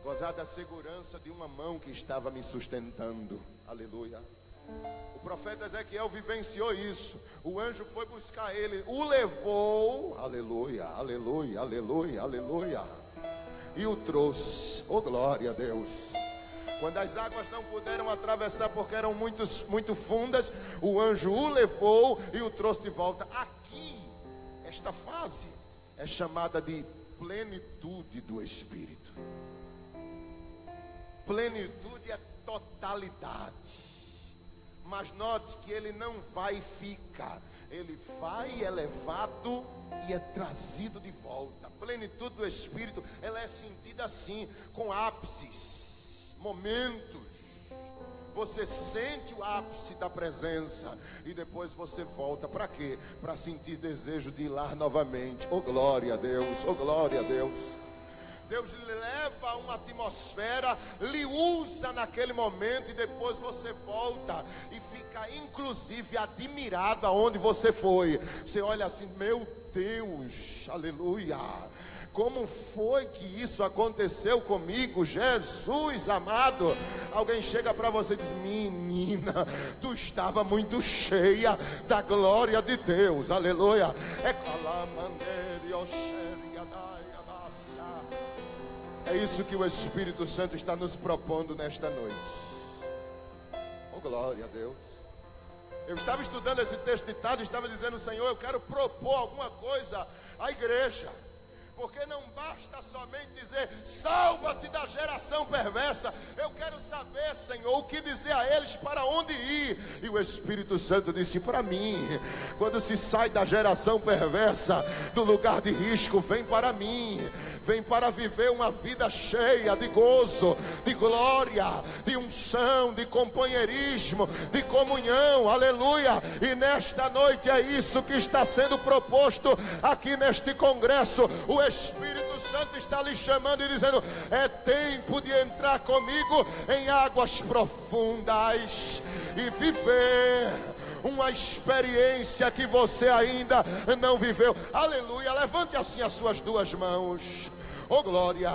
Speaker 1: gozar da segurança de uma mão que estava me sustentando. Aleluia. O profeta Ezequiel vivenciou isso. O anjo foi buscar ele, o levou, aleluia, aleluia, aleluia, aleluia, e o trouxe. Oh glória a Deus. Quando as águas não puderam atravessar porque eram muito fundas, o anjo o levou e o trouxe de volta. Aqui, esta fase é chamada de plenitude do Espírito. Plenitude é totalidade. Mas note que ele não vai e fica, ele vai, é levado e é trazido de volta. A plenitude do Espírito, ela é sentida assim, com ápices, momentos. Você sente o ápice da presença e depois você volta. Para quê? Para sentir desejo de ir lá novamente. Oh glória a Deus, oh glória a Deus. Deus lhe leva a uma atmosfera, lhe usa naquele momento e depois você volta e fica inclusive admirado aonde você foi. Você olha assim: meu Deus, aleluia, como foi que isso aconteceu comigo, Jesus amado? Alguém chega para você e diz: menina, tu estava muito cheia da glória de Deus, aleluia. É isso que o Espírito Santo está nos propondo nesta noite. Oh glória a Deus. Eu estava estudando esse texto ditado e estava dizendo: Senhor, eu quero propor alguma coisa à igreja. Porque não basta somente dizer: salva-te da geração perversa. Eu quero saber, Senhor, o que dizer a eles, para onde ir. E o Espírito Santo disse para mim: quando se sai da geração perversa, do lugar de risco, vem para mim. Vem para viver uma vida cheia de gozo, de glória, de unção, de companheirismo, de comunhão, aleluia. E nesta noite é isso que está sendo proposto aqui neste congresso. O Espírito Santo está lhe chamando e dizendo: é tempo de entrar comigo em águas profundas e viver uma experiência que você ainda não viveu. Aleluia. Levante assim as suas duas mãos. Oh glória,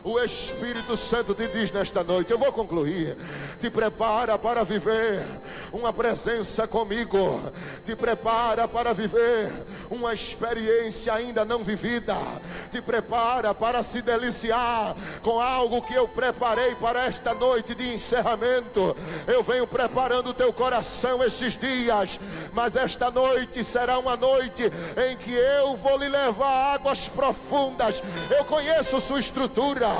Speaker 1: o Espírito Santo te diz nesta noite, eu vou concluir, te prepara para viver uma presença comigo, te prepara para viver uma experiência ainda não vivida, te prepara para se deliciar com algo que eu preparei para esta noite de encerramento. Eu venho preparando o teu coração esses dias, mas esta noite será uma noite em que eu vou lhe levar a águas profundas. Eu conheço sua estrutura,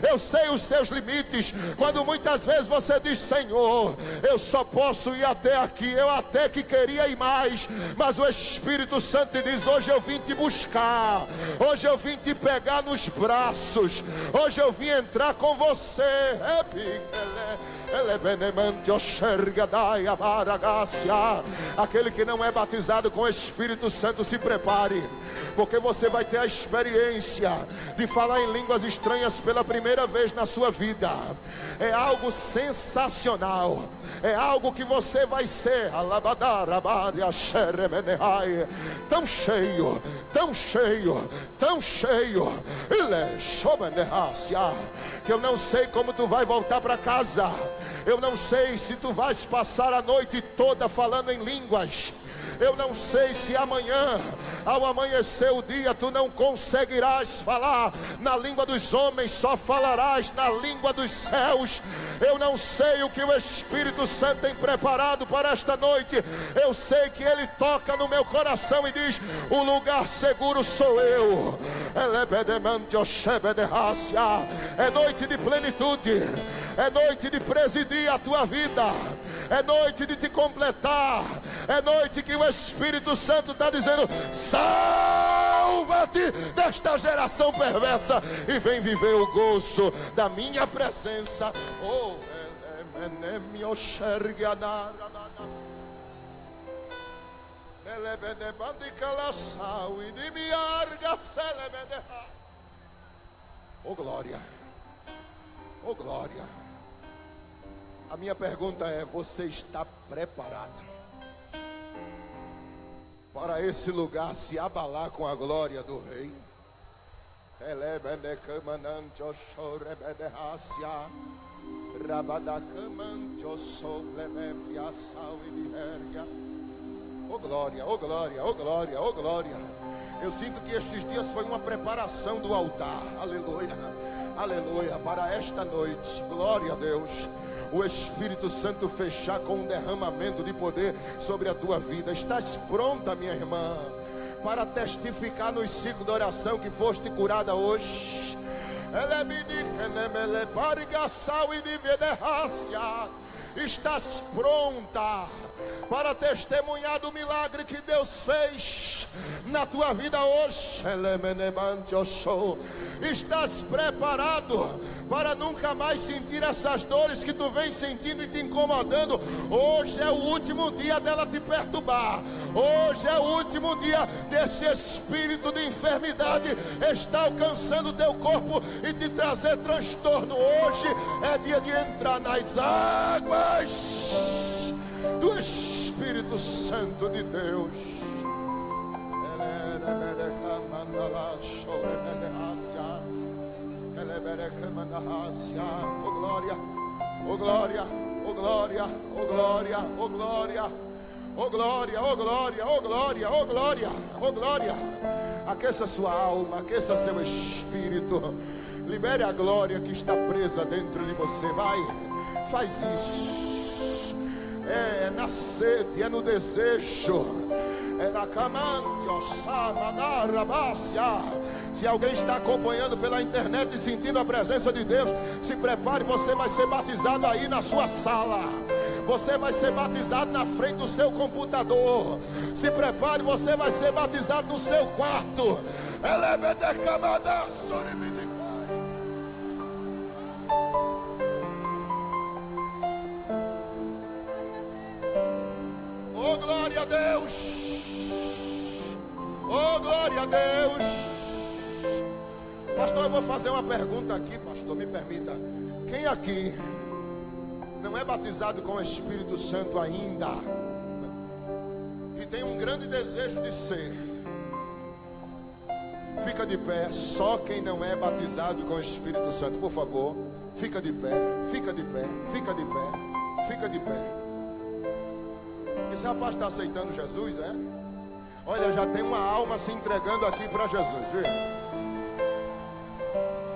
Speaker 1: eu sei os seus limites. Quando muitas vezes você diz: Senhor, eu só posso ir até aqui, eu até que queria ir mais, mas o Espírito Santo te diz: hoje eu vim te buscar, hoje eu vim te pegar nos braços, hoje eu vim entrar com você. Aquele que não é batizado com o Espírito Santo, se prepare, porque você vai ter a experiência de falar em línguas estranhas pela primeira vez na sua vida. É algo sensacional, é algo que você vai ser tão cheio, tão cheio, tão cheio, que eu não sei como tu vai voltar para casa. Eu não sei se tu vais passar a noite toda falando em línguas. Eu não sei se amanhã, ao amanhecer o dia, tu não conseguirás falar na língua dos homens, só falarás na língua dos céus. Eu não sei o que o Espírito Santo tem preparado para esta noite. Eu sei que Ele toca no meu coração e diz: o lugar seguro sou eu. É noite de plenitude, é noite de presidir a tua vida, é noite de te completar, é noite que o Espírito Santo está dizendo: salva-te desta geração perversa e vem viver o gozo da minha presença. Oh, oh glória, oh glória. A minha pergunta é: você está preparado para esse lugar se abalar com a glória do Rei? Oh glória, oh glória, oh glória, oh glória. Eu sinto que estes dias foi uma preparação do altar. Aleluia, aleluia. Para esta noite, glória a Deus, o Espírito Santo fechar com um derramamento de poder sobre a tua vida. Estás pronta, minha irmã, para testificar nos ciclos de oração que foste curada hoje? Estás pronta para testemunhar do milagre que Deus fez na tua vida hoje? Estás preparado para nunca mais sentir essas dores que tu vem sentindo e te incomodando? Hoje é o último dia dela te perturbar. Hoje é o último dia desse espírito de enfermidade está alcançando o teu corpo e te trazer transtorno. Hoje é dia de entrar nas águas do Espírito Santo de Deus. Oh glória, oh glória, oh glória, oh glória, oh glória, oh glória, oh glória, oh glória, oh glória, oh glória. Aqueça sua alma, aqueça seu espírito. Libere a glória que está presa dentro de você. Vai, faz isso. É na sede, é no desejo, é na camante, se alguém está acompanhando pela internet e sentindo a presença de Deus, se prepare, você vai ser batizado aí na sua sala. Você vai ser batizado na frente do seu computador. Se prepare, você vai ser batizado no seu quarto. Oh glória a Deus, oh glória a Deus. Pastor, eu vou fazer uma pergunta aqui, pastor, me permita. Quem aqui não é batizado com o Espírito Santo ainda e tem um grande desejo de ser? Fica Fica de pé. Só quem não é batizado com o Espírito Santo, por favor, fica de pé, fica de pé, fica de pé, fica de pé. Esse rapaz está aceitando Jesus, é? Olha, já tem uma alma se entregando aqui para Jesus, viu?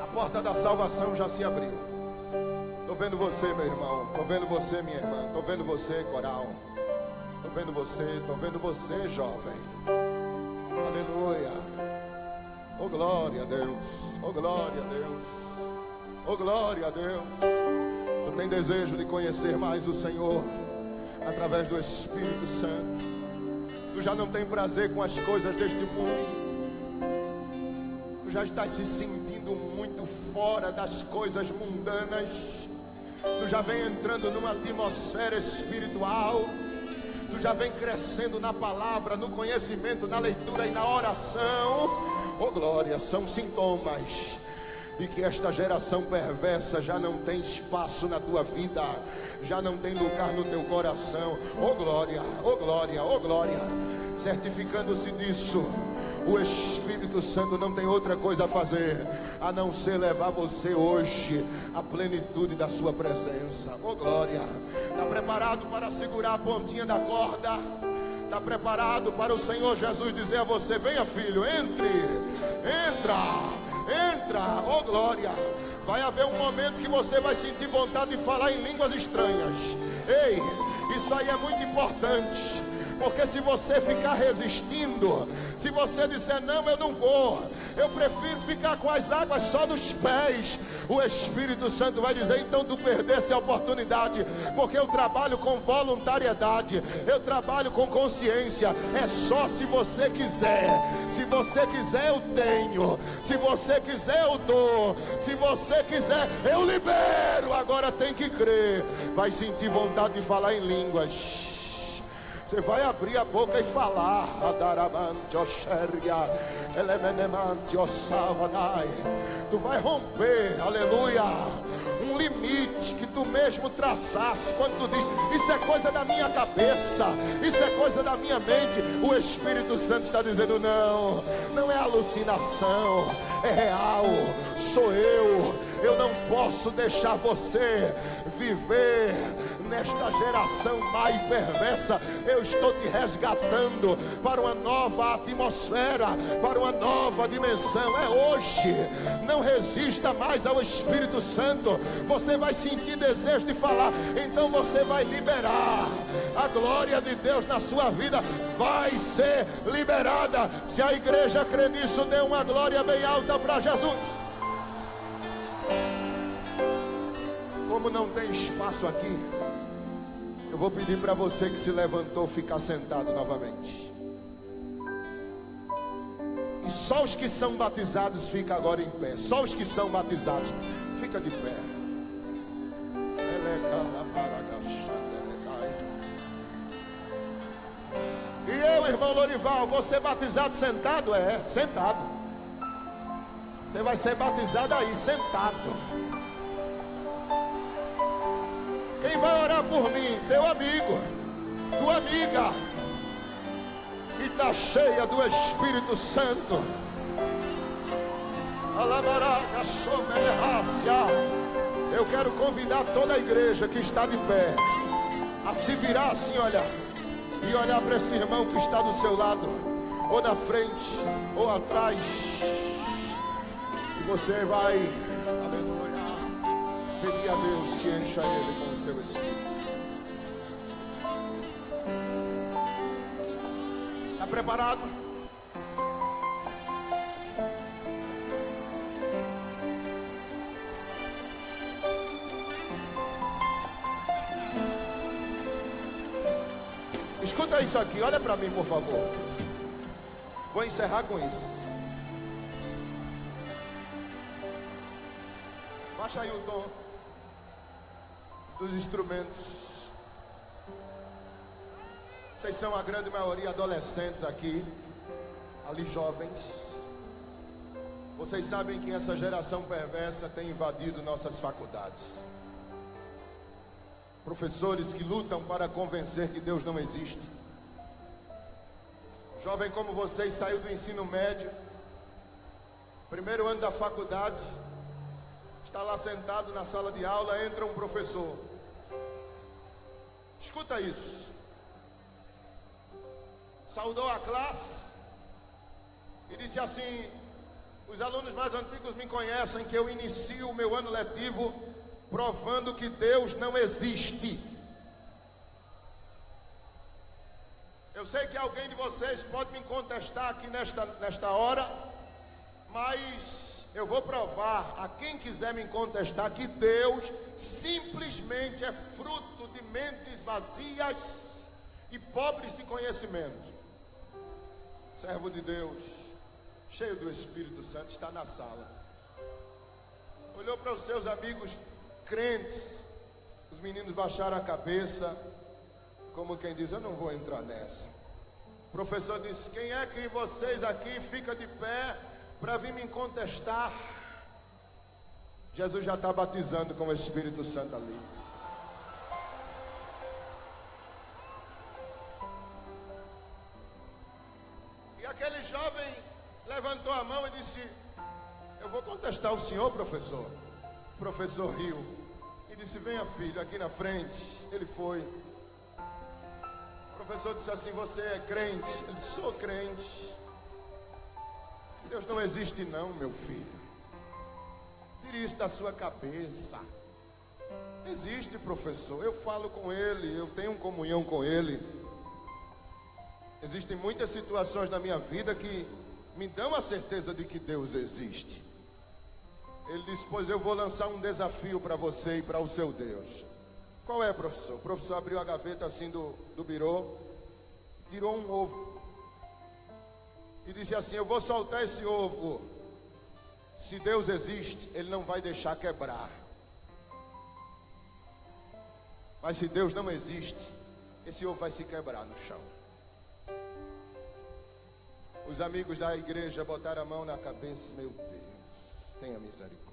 Speaker 1: A porta da salvação já se abriu. Estou vendo você, meu irmão. Estou vendo você, minha irmã. Estou vendo você, coral. Estou vendo você, jovem. Aleluia. Oh, glória a Deus. Oh, glória a Deus. Oh, glória a Deus. Tu tem desejo de conhecer mais o Senhor através do Espírito Santo. Tu já não tem prazer com as coisas deste mundo. Tu já estás se sentindo muito fora das coisas mundanas. Tu já vem entrando numa atmosfera espiritual. Tu já vem crescendo na palavra, no conhecimento, na leitura e na oração. Oh, glória, são sintomas de que esta geração perversa já não tem espaço na tua vida, já não tem lugar no teu coração. Oh, glória, oh, glória, oh, glória. Certificando-se disso, o Espírito Santo não tem outra coisa a fazer a não ser levar você hoje à plenitude da sua presença. Oh, glória. Está preparado para segurar a pontinha da corda? Está preparado para o Senhor Jesus dizer a você: venha, filho, entre, entra, oh, glória. Vai haver um momento que você vai sentir vontade de falar em línguas estranhas. Ei, isso aí é muito importante. Porque se você ficar resistindo, se você disser não, eu não vou, eu prefiro ficar com as águas só nos pés, o Espírito Santo vai dizer: então tu perdesse a oportunidade, porque eu trabalho com voluntariedade, eu trabalho com consciência. É só se você quiser. Se você quiser, eu tenho. Se você quiser, eu dou. Se você quiser, eu libero. Agora tem que crer. Vai sentir vontade de falar em línguas. Você vai abrir a boca e falar. Tu vai romper, aleluia, um limite que tu mesmo traçasse. Quando tu diz: isso é coisa da minha cabeça, isso é coisa da minha mente, o Espírito Santo está dizendo: não, não é alucinação, é real, sou eu. Eu não posso deixar você viver nesta geração má e perversa. Eu estou te resgatando para uma nova atmosfera, para uma nova dimensão. É hoje. Não resista mais ao Espírito Santo. Você vai sentir desejo de falar, então você vai liberar. A glória de Deus na sua vida vai ser liberada. Se a igreja crê nisso, dê uma glória bem alta para Jesus. Como não tem espaço aqui, eu vou pedir para você que se levantou ficar sentado novamente. E só os que são batizados ficam agora em pé. Só os que são batizados, fica de pé. E eu, irmão Lorival, vou ser batizado sentado? É, sentado. Você vai ser batizado aí, sentado. Quem vai orar por mim? Teu amigo, tua amiga, que está cheia do Espírito Santo. Eu quero convidar toda a igreja que está de pé a se virar assim, olha, e olhar para esse irmão que está do seu lado, ou na frente, ou atrás. E você vai, aleluia, pedir a Deus que encha ele com o seu Espírito. Está preparado? Escuta isso aqui, olha para mim, por favor. Vou encerrar com isso. Baixa aí o tom dos instrumentos. Vocês são a grande maioria adolescentes aqui, ali jovens. Vocês sabem que essa geração perversa tem invadido nossas faculdades. Professores que lutam para convencer que Deus não existe. Jovem como vocês saiu do ensino médio Primeiro ano da faculdade, está lá sentado na sala de aula, entra um professor. Escuta isso. Saudou a classe e disse assim: os alunos mais antigos me conhecem que eu inicio o meu ano letivo provando que Deus não existe. Eu sei que alguém de vocês pode me contestar aqui nesta hora, mas eu vou provar a quem quiser me contestar que Deus simplesmente é fruto de mentes vazias e pobres de conhecimento. Servo de Deus, cheio do Espírito Santo, está na sala. Olhou para os seus amigos crentes, os meninos baixaram a cabeça, como quem diz: eu não vou entrar nessa. O professor disse: quem é que vocês aqui fica de pé para vir me contestar? Jesus já está batizando com o Espírito Santo ali. E aquele jovem levantou a mão e disse: eu vou contestar o senhor, professor. O professor riu e disse: venha, filho, aqui na frente. Ele foi. O professor disse assim: você é crente? Ele disse: sou crente. Deus não existe não, meu filho. Tire isso da sua cabeça. Existe, professor. Eu falo com ele, eu tenho comunhão com ele. Existem muitas situações na minha vida que me dão a certeza de que Deus existe. Ele disse: pois eu vou lançar um desafio para você e para o seu Deus. Qual é, professor? O professor abriu a gaveta assim do birô, tirou um ovo e disse assim: eu vou soltar esse ovo. Se Deus existe, Ele não vai deixar quebrar. Mas se Deus não existe, esse ovo vai se quebrar no chão. Os amigos da igreja botaram a mão na cabeça. Meu Deus, tenha misericórdia.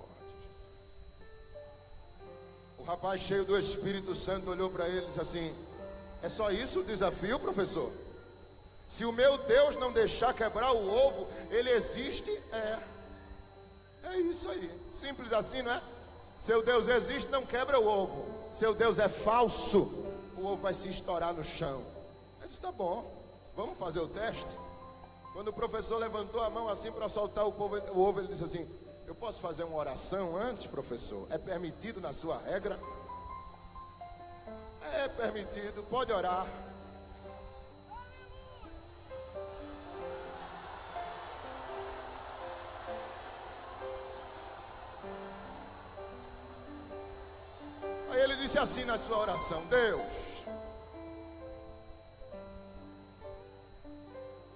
Speaker 1: O rapaz cheio do Espírito Santo olhou para ele e disse assim: é só isso o desafio, professor? Se o meu Deus não deixar quebrar o ovo, ele existe? É isso aí, simples assim, não é? Seu Deus existe, não quebra o ovo. Seu Deus é falso, o ovo vai se estourar no chão. Ele disse: tá bom, vamos fazer o teste. Quando o professor levantou a mão assim para soltar o ovo, ele disse assim: eu posso fazer uma oração antes, professor? É permitido na sua regra? É permitido, pode orar. Aí ele disse assim na sua oração: Deus,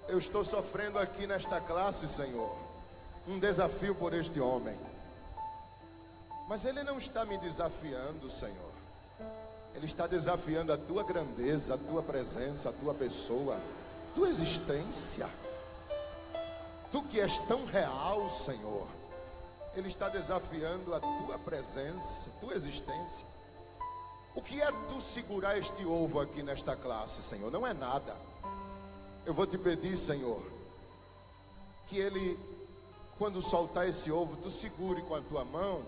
Speaker 1: eu estou sofrendo aqui nesta classe, Senhor, um desafio por este homem. Mas ele não está me desafiando, Senhor. Ele está desafiando a tua grandeza, a tua presença, a tua pessoa, a tua existência. Tu que és tão real, Senhor. Ele está desafiando a tua presença, a tua existência. O que é tu segurar este ovo aqui nesta classe, Senhor? Não é nada. Eu vou te pedir, Senhor, que ele, quando soltar esse ovo, tu segure com a tua mão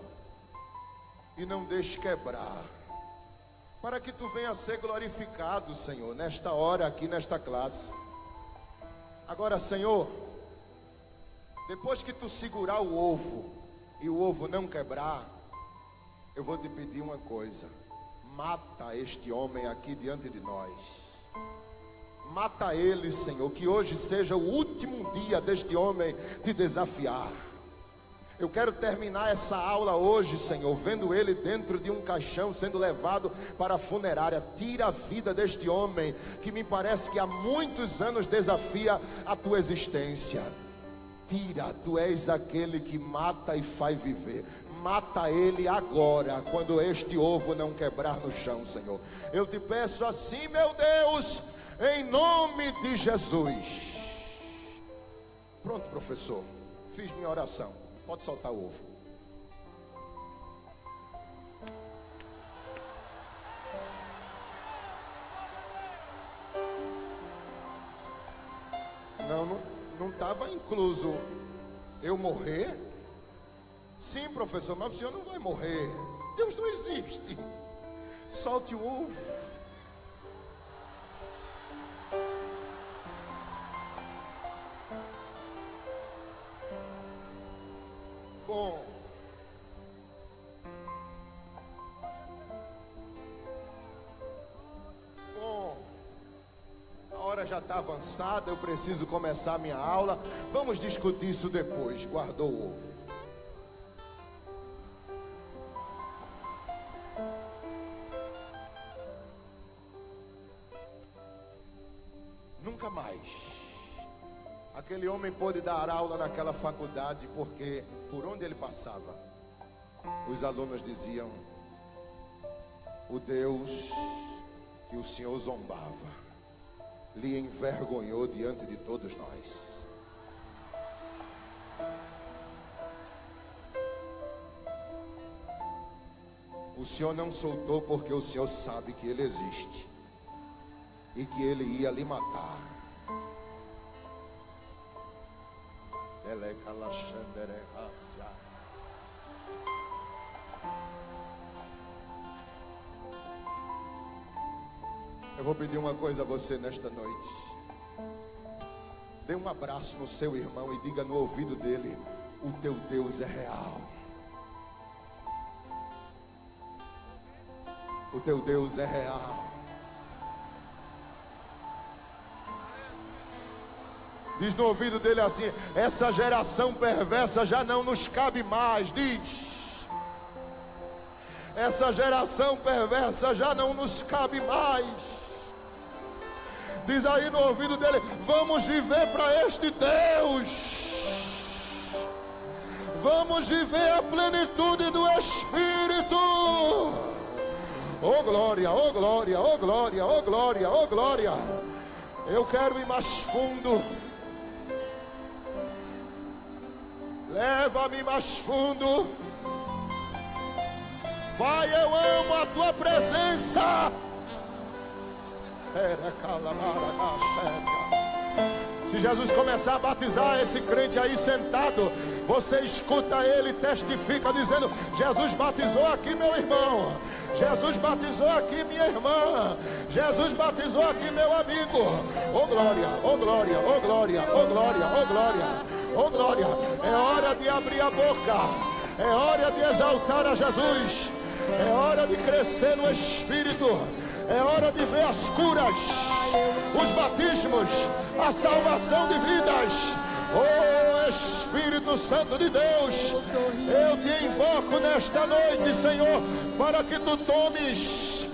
Speaker 1: e não deixe quebrar, para que tu venha a ser glorificado, Senhor, nesta hora aqui nesta classe. Agora, Senhor, depois que tu segurar o ovo e o ovo não quebrar, eu vou te pedir uma coisa: mata este homem aqui diante de nós. Mata ele, Senhor, que hoje seja o último dia deste homem te desafiar. Eu quero terminar essa aula hoje, Senhor, vendo ele dentro de um caixão sendo levado para a funerária. Tira a vida deste homem que me parece que há muitos anos desafia a tua existência. Tira, tu és aquele que mata e faz viver. Mata ele agora, quando este ovo não quebrar no chão, Senhor. Eu te peço assim, meu Deus, em nome de Jesus. Pronto, professor, fiz minha oração. Pode soltar o ovo. Não estava incluso eu morrer. Sim, professor, mas o senhor não vai morrer. Deus não existe. Solte o ovo. Bom, a hora já está avançada, eu preciso começar a minha aula. Vamos discutir isso depois. Guardou o ovo. Nunca mais aquele homem pôde dar aula naquela faculdade, porque por onde ele passava, os alunos diziam: o Deus que o Senhor zombava lhe envergonhou diante de todos nós. O Senhor não soltou porque o Senhor sabe que Ele existe e que Ele ia lhe matar. Eu vou pedir uma coisa a você nesta noite. Dê um abraço no seu irmão e diga no ouvido dele: o teu Deus é real. O teu Deus é real. Diz no ouvido dele assim: essa geração perversa já não nos cabe mais. Diz: essa geração perversa já não nos cabe mais. Diz aí no ouvido dele: vamos viver para este Deus. Vamos viver a plenitude do Espírito. Oh glória, oh glória, oh glória, oh glória, oh glória. Eu quero ir mais fundo. Leva-me mais fundo. Pai, eu amo a tua presença. Se Jesus começar a batizar esse crente aí sentado, você escuta ele e testifica dizendo: Jesus batizou aqui meu irmão, Jesus batizou aqui minha irmã, Jesus batizou aqui meu amigo. Oh glória, oh glória, oh glória, oh glória, oh glória, oh glória. É hora de abrir a boca, é hora de exaltar a Jesus, é hora de crescer no Espírito, é hora de ver as curas, os batismos, a salvação de vidas. Oh Espírito Santo de Deus, eu te invoco nesta noite, Senhor, para que tu tomes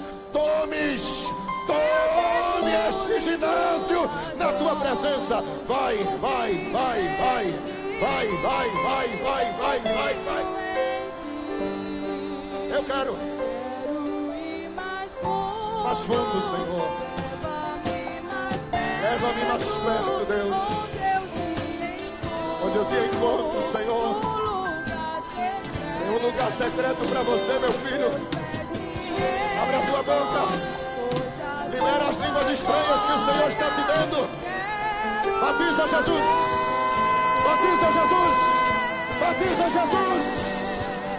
Speaker 1: este ginásio na tua presença. Vai, vai, vai, vai, vai, vai, vai, vai, vai, vai, vai. Eu quero mais fundo, Senhor. Leva-me mais perto, Deus, onde eu te encontro, Senhor. Tem um lugar secreto para você, meu filho. Abre a tua boca. Libera as línguas estranhas que o Senhor está te dando. Batiza Jesus. Batiza Jesus. Batiza Jesus.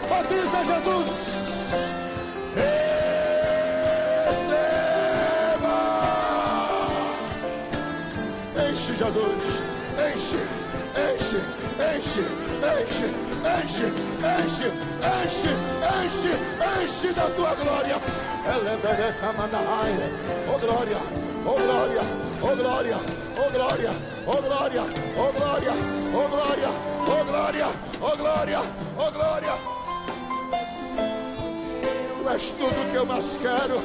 Speaker 1: Batiza Jesus. Receba. Enche, Jesus. Enche. Enche, enche, enche, enche, enche, enche, enche, enche da tua glória. Oh glória, oh glória, oh glória, oh glória, oh glória, oh glória, oh glória, oh glória, oh glória, oh glória. Tu és tudo que eu mais quero.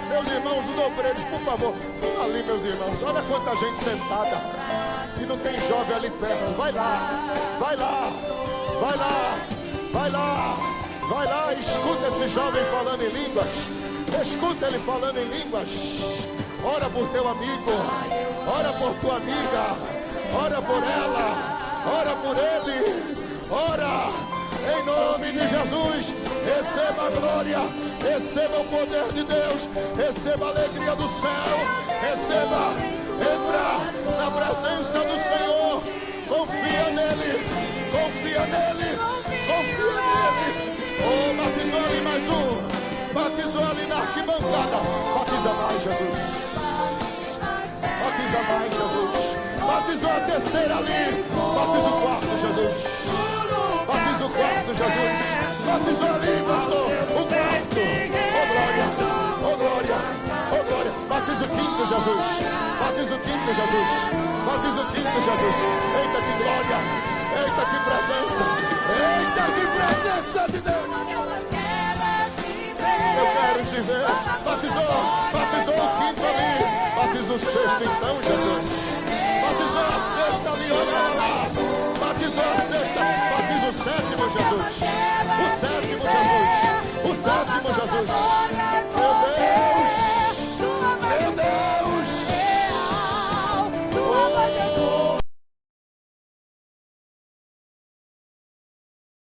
Speaker 1: Meus irmãos, os obreiros, por favor, vão ali, meus irmãos. Olha quanta gente sentada. E não tem jovem ali perto. Vai lá, vai lá, vai lá, vai lá, vai lá. Escuta esse jovem falando em línguas. Escuta ele falando em línguas. Ora por teu amigo, ora por tua amiga, ora por ela, ora por ele, ora em nome de Jesus. Receba a glória, receba o poder de Deus, receba a alegria do céu, receba Entra na presença do Senhor. Confia nele. Confia nele. Confia nele. Oh, batizou ali mais um. Batizou ali na arquibancada. Batiza mais, Jesus. Batiza mais, Jesus. Batizou a terceira ali. Batiza o quarto, Jesus. Batiza o quarto, Jesus. Batizou ali, pastor. O quarto. Oh, glória. Oh, glória. Oh, glória. Batiza o quinto, Jesus. Batiza o quinto, Jesus. Batiza o quinto, Jesus. Eita, que glória. Eita, que presença. Eita, que presença de Deus. Eu quero te ver. Batizou o quinto ali. Batiza o sexto então, Jesus.